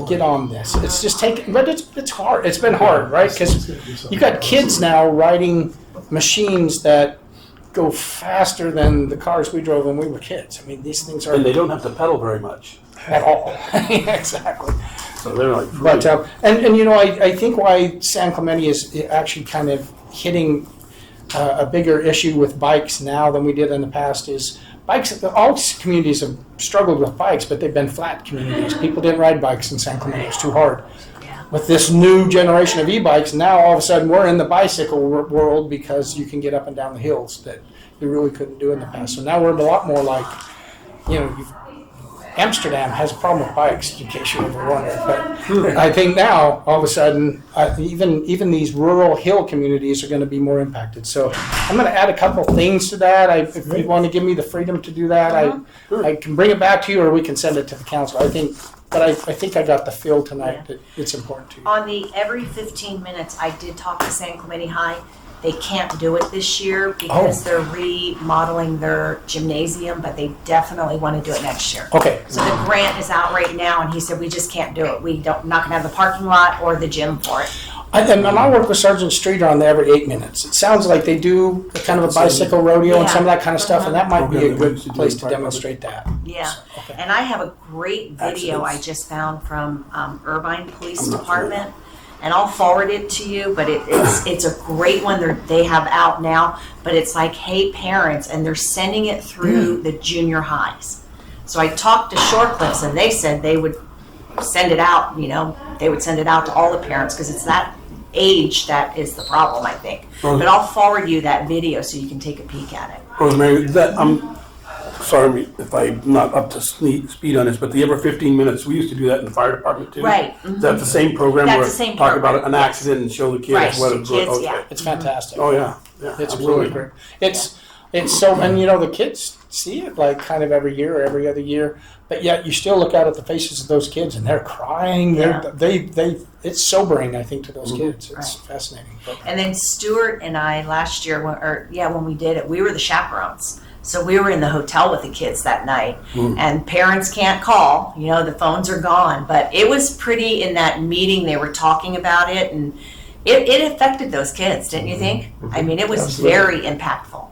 get on this. It's just but it's hard. It's been hard, right? Because you got kids now riding machines that go faster than the cars we drove when we were kids. I mean, these things are. And they don't have to pedal very much. At all. Exactly. So they're like. But I think why San Clemente is actually kind of hitting a bigger issue with bikes now than we did in the past is bikes. All communities have struggled with bikes, but they've been flat communities. People didn't ride bikes in San Clemente; it was too hard. With this new generation of e-bikes, now all of a sudden we're in the bicycle world because you can get up and down the hills that you really couldn't do in the past. So now we're a lot more like, Amsterdam has a problem with bikes, in case you're ever wondering. But I think now, all of a sudden, even these rural hill communities are going to be more impacted. So I'm going to add a couple things to that. If you want to give me the freedom to do that, I can bring it back to you, or we can send it to the council. I think I got the feel tonight that it's important to you. On the every 15 minutes, I did talk to San Clemente High. They can't do it this year because they're remodeling their gymnasium, but they definitely want to do it next year. Okay. So the grant is out right now, and he said, we just can't do it. Not going to have the parking lot or the gym for it. And I work with Sergeant Streeter on the every 8 minutes. It sounds like they do a kind of a bicycle rodeo and some of that kind of stuff, and that might be a good place to demonstrate that. Yeah, and I have a great video I just found from Irvine Police Department, and I'll forward it to you, but it's a great one they have out now, but it's like, hey parents, and they're sending it through the junior highs. So I talked to Shorecliffs, and they said they would send it out, they would send it out to all the parents, because it's that age that is the problem, I think. But I'll forward you that video so you can take a peek at it. Rosemary, I'm sorry if I'm not up to speed on this, but the every 15 minutes, we used to do that in the fire department too. Right. Is that the same program That's where the same talk program, about an accident and show the kids Right, what the it's kids, okay. yeah. It's fantastic. Oh yeah. It's absolutely. really great. It's so, and the kids see it like kind of every year or every other year, but yet you still look out at the faces of those kids and they're crying. It's sobering, I think, to those kids. It's fascinating. But, And then Stuart and I last year, when we did it, we were the chaperones. So we were in the hotel with the kids that night, Mm. and parents can't call, the phones are gone. But it was pretty, in that meeting, they were talking about it, and it affected those kids, didn't you think? I mean, it was Absolutely. very impactful.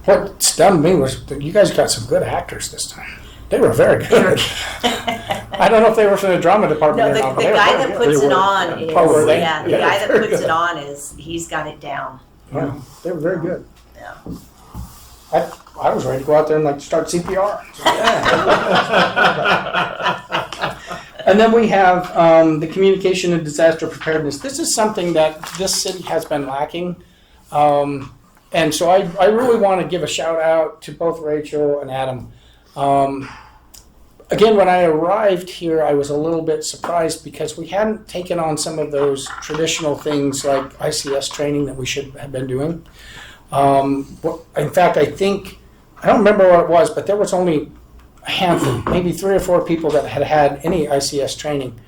What stunned me was that you guys got some good actors this time. They were very good. I don't know if they were from the drama department No, or the not. but guy they were that very puts good. it on is, Oh, were they? yeah, the Yeah, guy that very puts good. it on he's got it down. Yeah, they were very good. Yeah. I was ready to go out there and like start CPR. And then we have the communication and disaster preparedness. This is something that this city has been lacking. And so I really want to give a shout out to both Rachel and Adam. Again, when I arrived here, I was a little bit surprised because we hadn't taken on some of those traditional things like ICS training that we should have been doing. In fact, I don't remember what it was, but there was only a handful, maybe 3 or 4 people that had had any ICS training.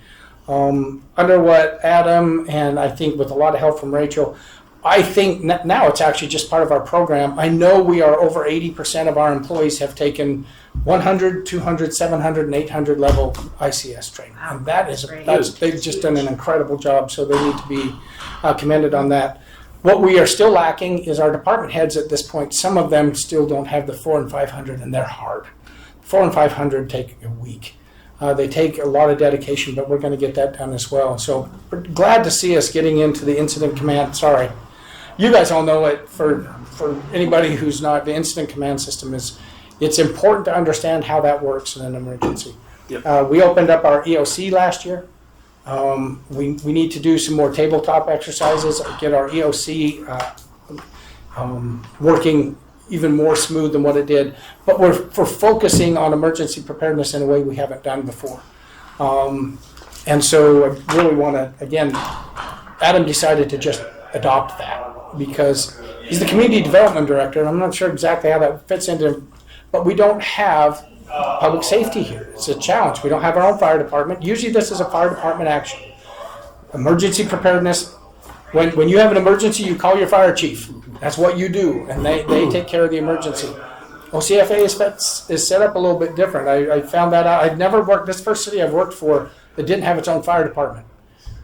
Under what Adam, and I think with a lot of help from Rachel, I think now it's actually just part of our program. I know we are over 80% of our employees have taken 100, 200, 700, and 800 level ICS training. And they've just done an incredible job, so they need to be commended on that. What we are still lacking is our department heads at this point. Some of them still don't have the 4 and 500, and they're hard. 4 and 500 take a week. They take a lot of dedication, but we're going to get that done as well. So we're glad to see us getting into the incident command. Sorry. You guys all know it. For anybody who's not, the incident command system it's important to understand how that works in an emergency. Yep. We opened up our EOC last year. We need to do some more tabletop exercises, get our EOC working even more smooth than what it did. But we're focusing on emergency preparedness in a way we haven't done before. And so I really want to, again, Adam decided to just adopt that because he's the community development director, and I'm not sure exactly how that fits into, but we don't have public safety here. It's a challenge. We don't have our own fire department. Usually this is a fire department action. Emergency preparedness, when you have an emergency, you call your fire chief. That's what you do, and they take care of the emergency. OCFA is set up a little bit different. I found that out. I've never worked, this first city I've worked for that didn't have its own fire department.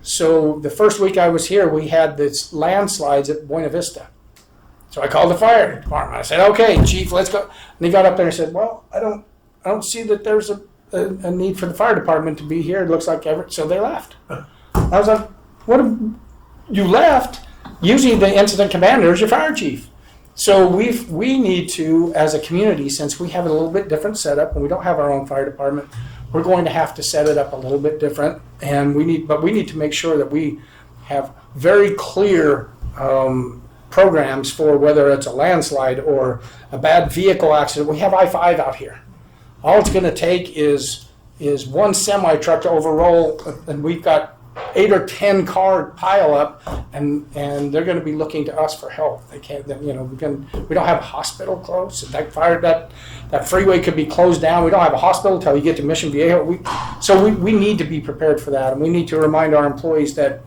So the first week I was here, we had this landslides at Buena Vista. So I called the fire department. I said, "Okay, chief, let's go." And he got up there and said, "Well, I don't see that there's a need for the fire department to be here. It looks like Everett." So they left. I was like, "What? You left? Usually the incident commander is your fire chief." So we need to, as a community, since we have a little bit different setup and we don't have our own fire department, we're going to have to set it up a little bit different. And we need to make sure that we have very clear programs for whether it's a landslide or a bad vehicle accident. We have I-5 out here. All it's going to take is one semi truck to overroll, and we've got 8 or 10 car pile up, and they're going to be looking to us for help. They can't, we don't have a hospital close. That freeway could be closed down. We don't have a hospital until you get to Mission Viejo. We need to be prepared for that, and we need to remind our employees that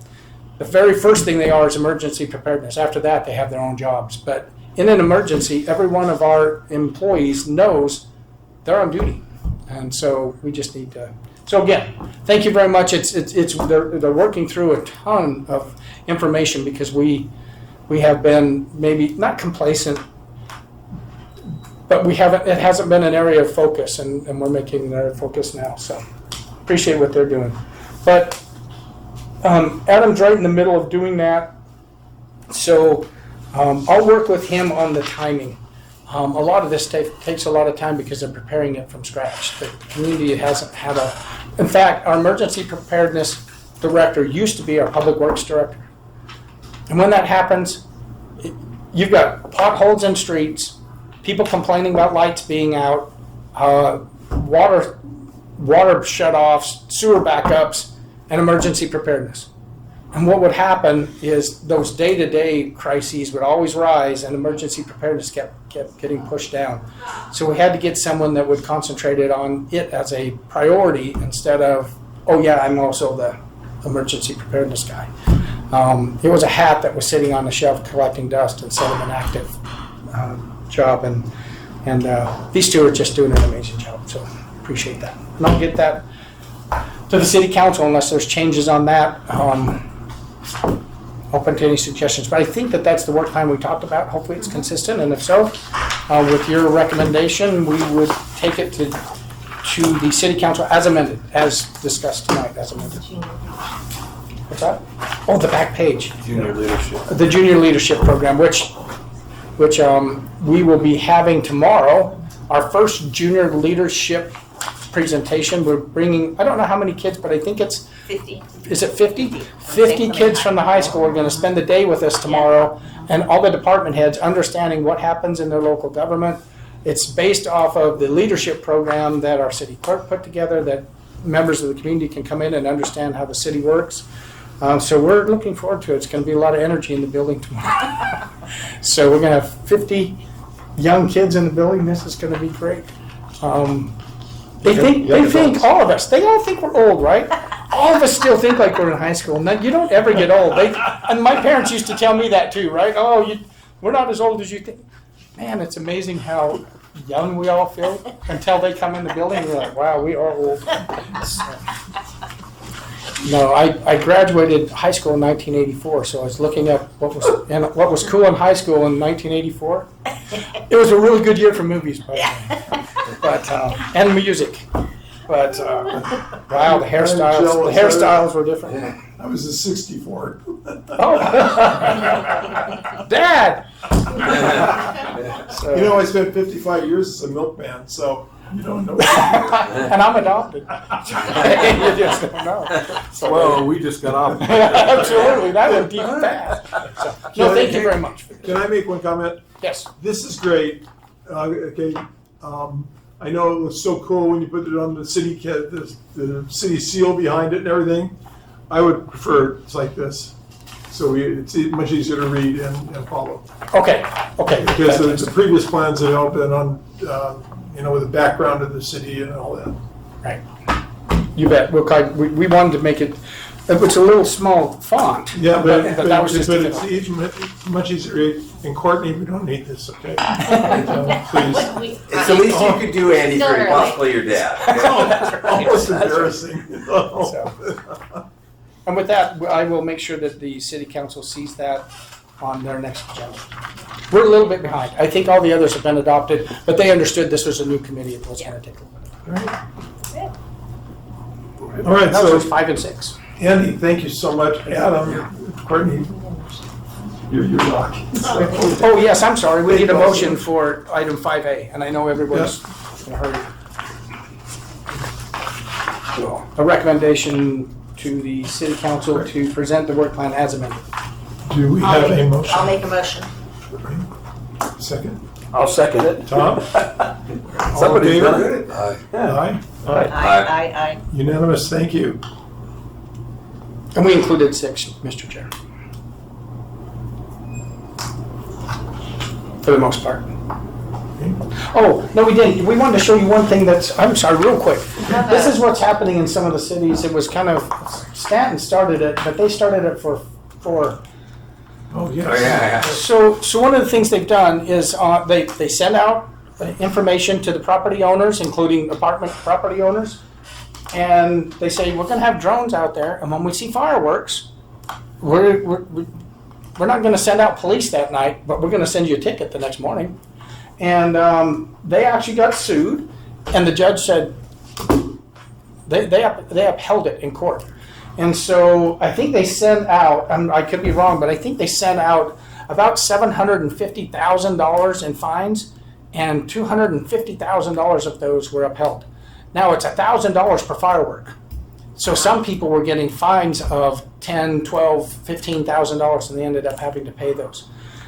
the very first thing they are is emergency preparedness. After that, they have their own jobs. But in an emergency, every one of our employees knows they're on duty, and so we just need to. So again, thank you very much. They're working through a ton of information because we have been maybe not complacent, but it hasn't been an area of focus, and we're making an area of focus now. So appreciate what they're doing. But Adam's right in the middle of doing that. So I'll work with him on the timing. A lot of this takes a lot of time because they're preparing it from scratch. The community hasn't had in fact, our emergency preparedness director used to be our public works director. And when that happens, you've got potholes in streets, people complaining about lights being out, water shutoffs, sewer backups, and emergency preparedness. And what would happen is those day-to-day crises would always rise, and emergency preparedness kept getting pushed down. So we had to get someone that would concentrate on it as a priority instead of, oh yeah, I'm also the emergency preparedness guy. It was a hat that was sitting on the shelf collecting dust instead of an active job. And And these two are just doing an amazing job, so appreciate that. And I'll get that to the city council unless there's changes on that. Open to any suggestions, but I think that that's the work plan we talked about. Hopefully it's consistent, and if so, with your recommendation, we would take it to the city council as amended, as discussed tonight, as amended. What's that? Oh, the back page. Junior leadership. The junior leadership program, which we will be having tomorrow, our first junior leadership presentation. We're bringing, I don't know how many kids, but I think it's 50. Is it 50? 50 kids from the high school are going to spend the day with us tomorrow, and all the department heads understanding what happens in their local government. It's based off of the leadership program that our city clerk put together, that members of the community can come in and understand how the city works. So we're looking forward to it. It's going to be a lot of energy in the building tomorrow. So we're going to have 50 young kids in the building. This is going to be great. They think all of us, they all think we're old, right? All of us still think like we're in high school. No, you don't ever get old. And my parents used to tell me that too, right? Oh, we're not as old as you think. Man, it's amazing how young we all feel until they come in the building and we're like, wow, we are old. No, I graduated high school in 1984, so I was looking up what was cool in high school in 1984. It was a really good year for movies, by the way. But and music. But wow, the hairstyles were different. Yeah, I was a 64. Oh, Dad. You know, I spent 55 years as a milkman, so you don't know. And I'm adopted. You just don't know. So, Well, we just got off. absolutely, that went deep fast. So, no, thank you very much. Can I make one comment? Yes. This is great. Okay. I know it was so cool when you put it on the city the city seal behind it and everything. I would prefer it's like this, so it's much easier to read and follow. Okay. Because the previous plans had all been on, with the background of the city and all that. Right. You bet. We wanted to make it. It was a little small font. Yeah, but that was just. It's much easier. And Courtney, we don't need this, okay? Please. It's the least you could do, Andy, Still for early. possibly your dad. Almost embarrassing. And with that, I will make sure that the city council sees that on their next agenda. We're a little bit behind. I think all the others have been adopted, but they understood this was a new committee. It was going to take a little bit. All right, That so was 5 and 6. Andy, thank you so much. Adam, Courtney, you're rock. Oh, yes, I'm sorry. We need a motion for item 5A, and I know everyone's in a hurry. A recommendation to the city council to present the work plan as amended. Do we have a motion? I'll make a motion. Second. I'll second it. Tom? Somebody's All in done favor? it. Aye. Aye. Unanimous, thank you. And we included 6, Mr. Chair. For the most part. Oh, no, we didn't. We wanted to show you one thing I'm sorry, real quick. This is what's happening in some of the cities. It was kind of, Stanton started it, but they started it for Oh, yes. Oh, yeah. So one of the things they've done is they send out information to the property owners, including apartment property owners, and they say, we're going to have drones out there, and when we see fireworks, we're not going to send out police that night, but we're going to send you a ticket the next morning. And they actually got sued, and the judge said they upheld it in court. And so I think they sent out, I could be wrong, but I think they sent out about $750,000 in fines, and $250,000 of those were upheld. Now it's $1,000 per firework. So some people were getting fines of $10,000, $12,000, $15,000, and they ended up having to pay those.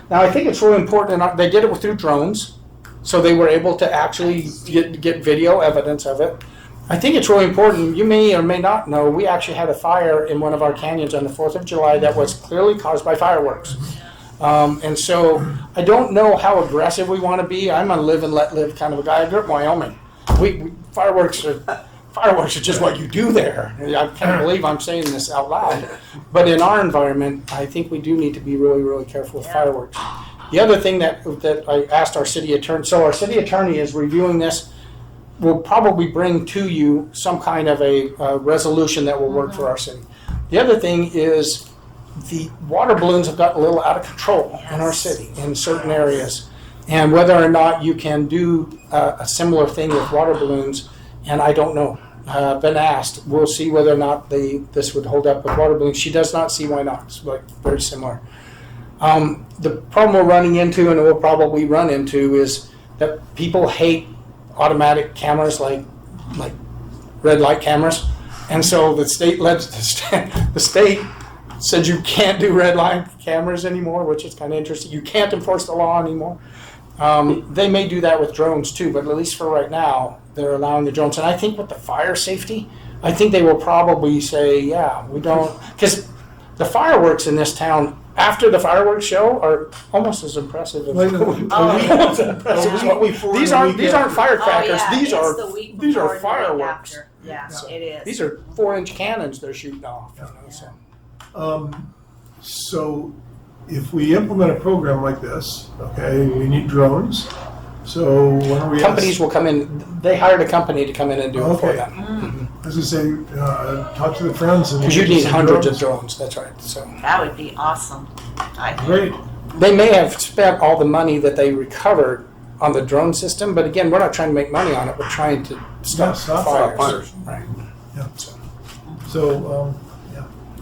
Now I think it's really important, and they did it through drones, so they were able to actually get video evidence of it. I think it's really important. You may or may not know, we actually had a fire in one of our canyons on the 4th of July that was clearly caused by fireworks. And so I don't know how aggressive we want to be. I'm a live and let live kind of a guy. I grew up in Wyoming. Fireworks are just what you do there. I can't believe I'm saying this out loud. But in our environment, I think we do need to be really, really careful with fireworks. The other thing that I asked our city attorney, so our city attorney is reviewing this, will probably bring to you some kind of a resolution that will work for our city. The other thing is the water balloons have gotten a little out of control in our city in certain areas. And whether or not you can do a similar thing with water balloons, and I don't know. Been asked. We'll see whether or not this would hold up with water balloons. She does not see why not. It's like very similar. The problem we're running into, and we'll probably run into, is that people hate automatic cameras like red light cameras, and so the state said you can't do red light cameras anymore, which is kind of interesting. You can't enforce the law anymore. They may do that with drones too, but at least for right now, they're allowing the drones. And I think with the fire safety, I think they will probably say, yeah, we don't, because the fireworks in this town after the fireworks show are almost as impressive as what we. These aren't firecrackers. These are fireworks. Yeah, it is. These are 4-inch cannons they're shooting off. You know, So if we implement a program like this, okay, we need drones. So when are we? Companies will come in. They hired a company to come in and do it for them. As I say, talk to the friends. Because you need hundreds of drones. That's right. So that would be awesome. I think. Great. They may have spent all the money that they recovered on the drone system, but again, we're not trying to make money on it. We're trying to stop fires. Right. Yeah.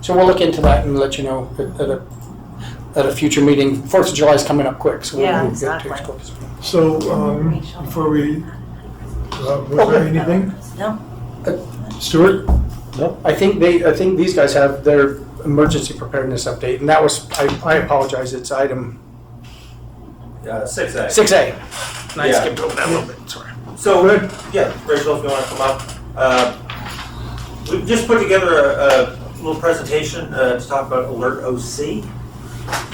So we'll look into that and let you know at a future meeting. 4th of July is coming up quick, so we'll get to it as quick as we can. So before we, was there anything? No. Stuart? No. I think these guys have their emergency preparedness update, and that was, I apologize, it's item 6A. 6A. And I Yeah. skipped over that a little bit, sorry. So, yeah, Rachel, if you want to come up. We just put together a little presentation to talk about Alert OC,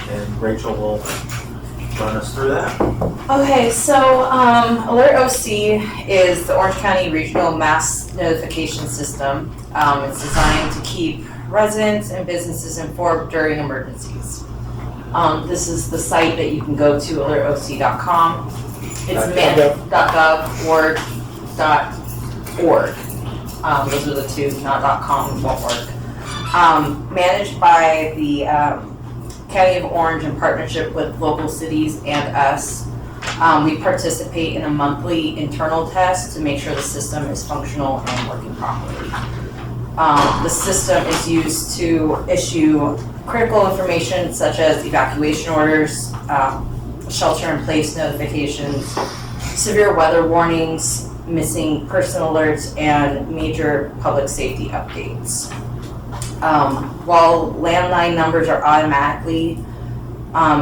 and Rachel will run us through that. Okay, so Alert OC is the Orange County Regional Mass Notification System. It's designed to keep residents and businesses informed during emergencies. This is the site that you can go to, alertoc.com. It's .gov, .org. Those are the two, not .com, won't work. Managed by the County of Orange in partnership with local cities and us. We participate in a monthly internal test to make sure the system is functional and working properly. The system is used to issue critical information such as evacuation orders, shelter-in-place notifications, severe weather warnings, missing person alerts, and major public safety updates. While landline numbers are automatically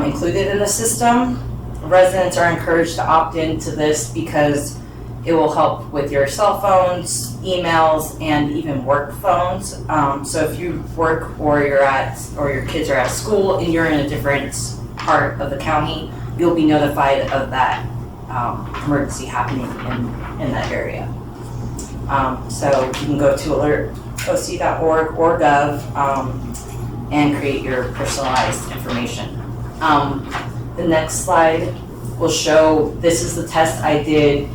included in the system, residents are encouraged to opt into this because it will help with your cell phones, emails, and even work phones. So if you work or your kids are at school and you're in a different part of the county, you'll be notified of that emergency happening in that area. So you can go to alertoc.org or gov and create your personalized information. The next slide will show, this is the test I did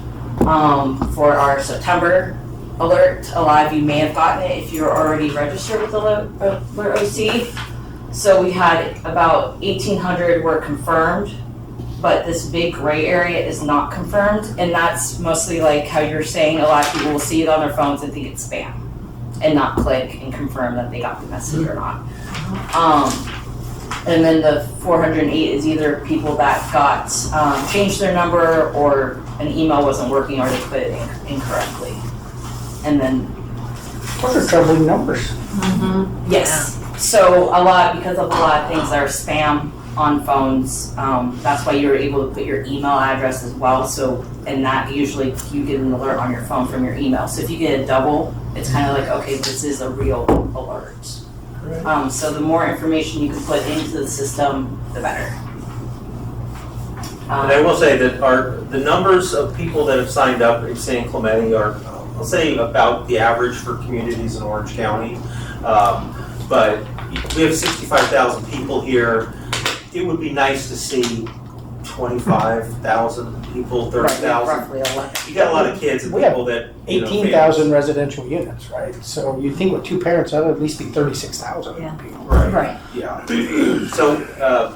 for our September alert. A lot of you may have gotten it if you're already registered with Alert OC. So we had about 1,800 were confirmed, but this big gray area is not confirmed, and that's mostly like how you're saying, a lot of people will see it on their phones and think it's spam and not click and confirm that they got the message or not. And then the 408 is either people that got changed their number, or an email wasn't working, or they put it incorrectly. And then Those are troubling numbers. yes, so because of a lot of things that are spam on phones, that's why you're able to put your email address as well. So, and that usually you get an alert on your phone from your email. So if you get a double, it's kind of like, okay, this is a real alert. So the more information you can put into the system, the better. And I will say that the numbers of people that have signed up at San Clemente are, I'll say, about the average for communities in Orange County. But we have 65,000 people here. It would be nice to see 25,000 people, 30,000. Roughly 11. You got a lot of kids and We have people that, you know, 18,000 residential units, right? So you think with two parents, that'll at least be 36,000 Yeah. people. Right. Yeah. So,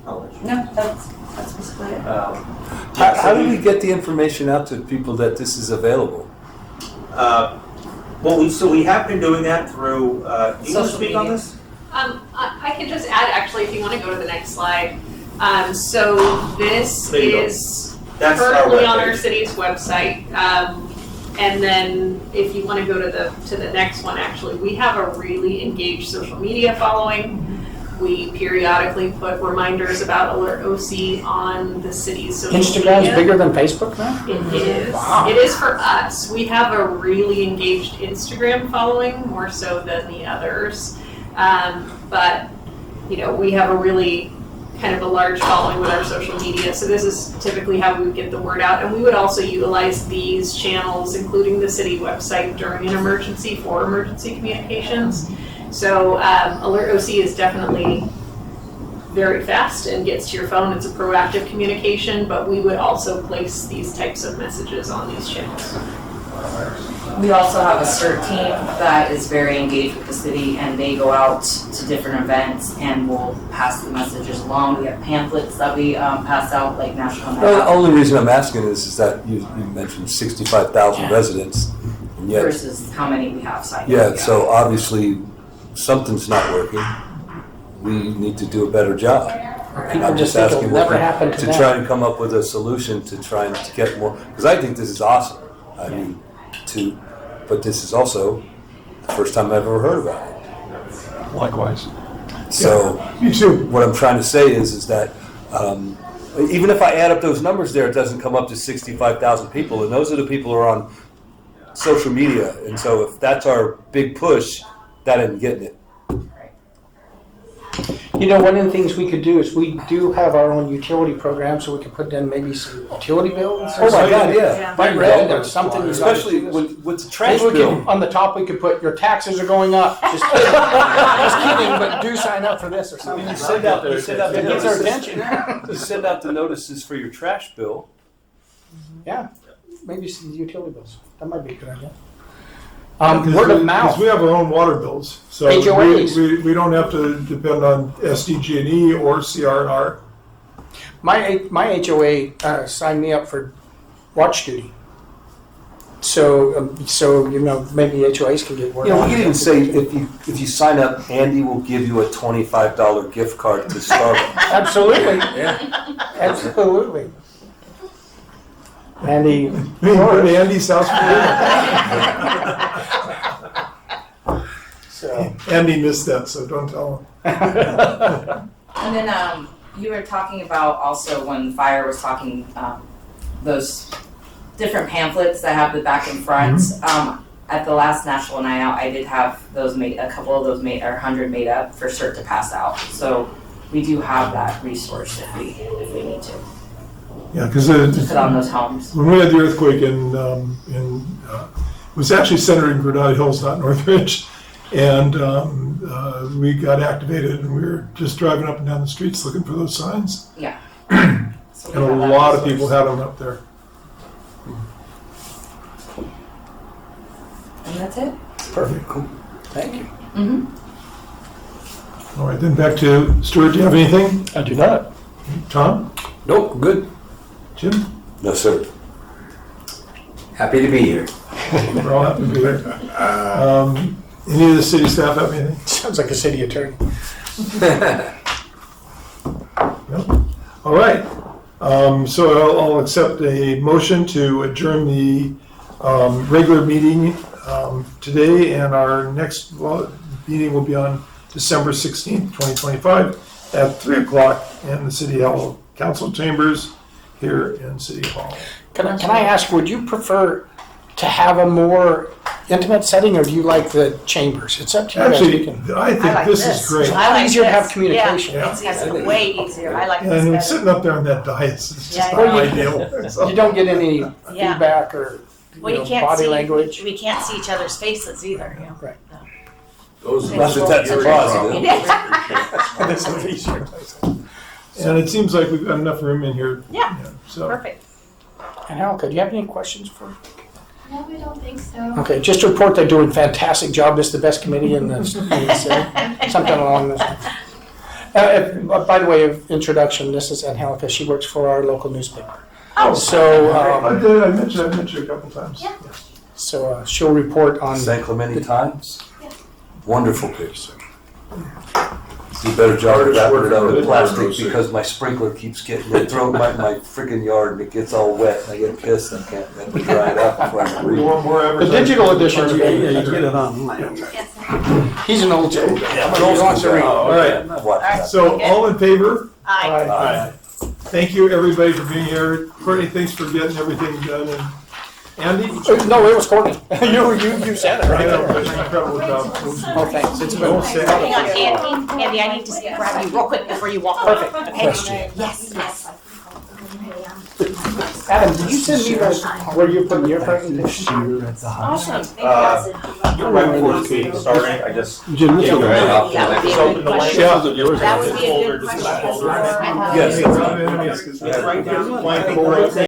I'll let you. No, that's basically it. How do we get the information out to people that this is available? Well, we have been doing that through, do you want to Social speak on media. this? I can just add, actually, if you want to go to the next slide. So this There you go. is That's our currently on our webpage. city's website. And then if you want to go to the next one, actually, we have a really engaged social media following. We periodically put reminders about Alert OC on the city's social Instagram's media. bigger than Facebook now? It is. Wow. It is for us. We have a really engaged Instagram following, more so than the others. But, you know, we have a really kind of a large following with our social media. So this is typically how we would get the word out. And we would also utilize these channels, including the city website, during an emergency for emergency communications. So Alert OC is definitely very fast and gets to your phone. It's a proactive communication, but we would also place these types of messages on these channels. We also have a CERT team that is very engaged with the city, and they go out to different events and will pass the messages along. We have pamphlets that we pass out, like National Night The Out only reason I'm asking is that you mentioned 65,000 residents, and yet, versus how many we have signed up. yeah, so obviously something's not working. We need to do a better job. And People I'm just think it'll asking never happen to them. try and come up with a solution to try and to get more, because I think this is awesome. I mean, but this is also the first time I've ever heard about it. Likewise. So, Me too. what I'm trying to say is that even if I add up those numbers there, it doesn't come up to 65,000 people, and those are the people who are on social media. And so, if that's our big push, that isn't getting it. You know, one of the things we could do is we do have our own utility program, so we could put in maybe some utility bills. Oh my God, yeah. By red or something. Especially with the trash Maybe we bill. could, on the top, we could put, your taxes are going up. Just kidding. Just kidding, but do sign up for this or something. You send out It gets our attention. You send out the notices for your trash bill. Yeah, maybe some utility bills. That might be a good idea. Because Word of we- mouth. 'cause we have our own water bills, so HOAs. we don't have to depend on SDG&E or CR&R. My HOA signed me up for watch duty. So you know, maybe HOAs can get word You know, out. we could even say if you sign up, Andy will give you a $25 gift card to Starbucks. Absolutely. Absolutely. Andy. Go to Andy's house for So. Andy missed that, so don't tell him. And then you were talking about also when Fire was talking, those different pamphlets that have the back and front. At the last National Night Out, I did have those made, a couple of those made, or 100 made up for CERT to pass out. So we do have that resource if we need to. Yeah, because To put on those homes. when we had the earthquake it was actually centered in Granada Hills, not Northridge, and we got activated, and we were just driving up and down the streets looking for those signs. Yeah. So we And a have that lot of resource. people had them up there. And that's it. Perfect. Cool. Thank you. All right, then back to Stuart. Do you have anything? I do not. Tom? Nope, good. Jim? No, sir. Happy to be here. We're all happy to be here. Any of the city staff have anything? Sounds like a city attorney. No? All right. So I'll accept a motion to adjourn the regular meeting today, and our next meeting will be on December 16th, 2025 at 3 o'clock in the City Hall Council Chambers here in City Hall. Can I ask, would you prefer to have a more intimate setting, or do you like the chambers? It's up to you guys. Actually, You can- I think this is great. It's a lot easier to have communication. Yeah, it's way easier. I like And this better. sitting up there on that dais is just Yeah, not yeah. ideal. So- You don't get any Yeah. feedback or Well, you know, can't body see, language. we can't see each other's faces either, you know. Right. Those That's a positive. This is easier. And it seems like we've got enough room in here. Yeah. So. Perfect. And Helica, do you have any questions for? No, I don't think so. Okay, just to report they're doing a fantastic job. This is the best committee in the city. Something along those lines. By the way of introduction, this is Angelica. She works for our local newspaper. Oh. So, I did. I mentioned it a couple times. Yeah. So she'll report on San Clemente Times. Wonderful piece. Do a better job of wrapping it up in plastic because my sprinkler keeps getting, they throw my friggin' yard and it gets all wet and I get pissed and I can't let it dry it up before I can read it. the digital edition. Yeah, you get it online. He's an old Joe. I'm an old school guy. All right. So all in favor? Aye. Aye. Thank you, everybody, for being here. Courtney, thanks for getting everything done. And Andy? No, it was Courtney. you said it right Yeah, there. incredible job. Oh, thanks. It's been Hang on, Andy. Andy, I need to grab you real quick before you walk. Perfect. Okay. Yes, yes. Adam, did you send me where you put your presentation? Awesome. Right before the meeting started, I just. Jim, this is Yeah, right yeah. Yeah, would be a So good the question. last- That would be a good question. Yes. Yes. Blank folder.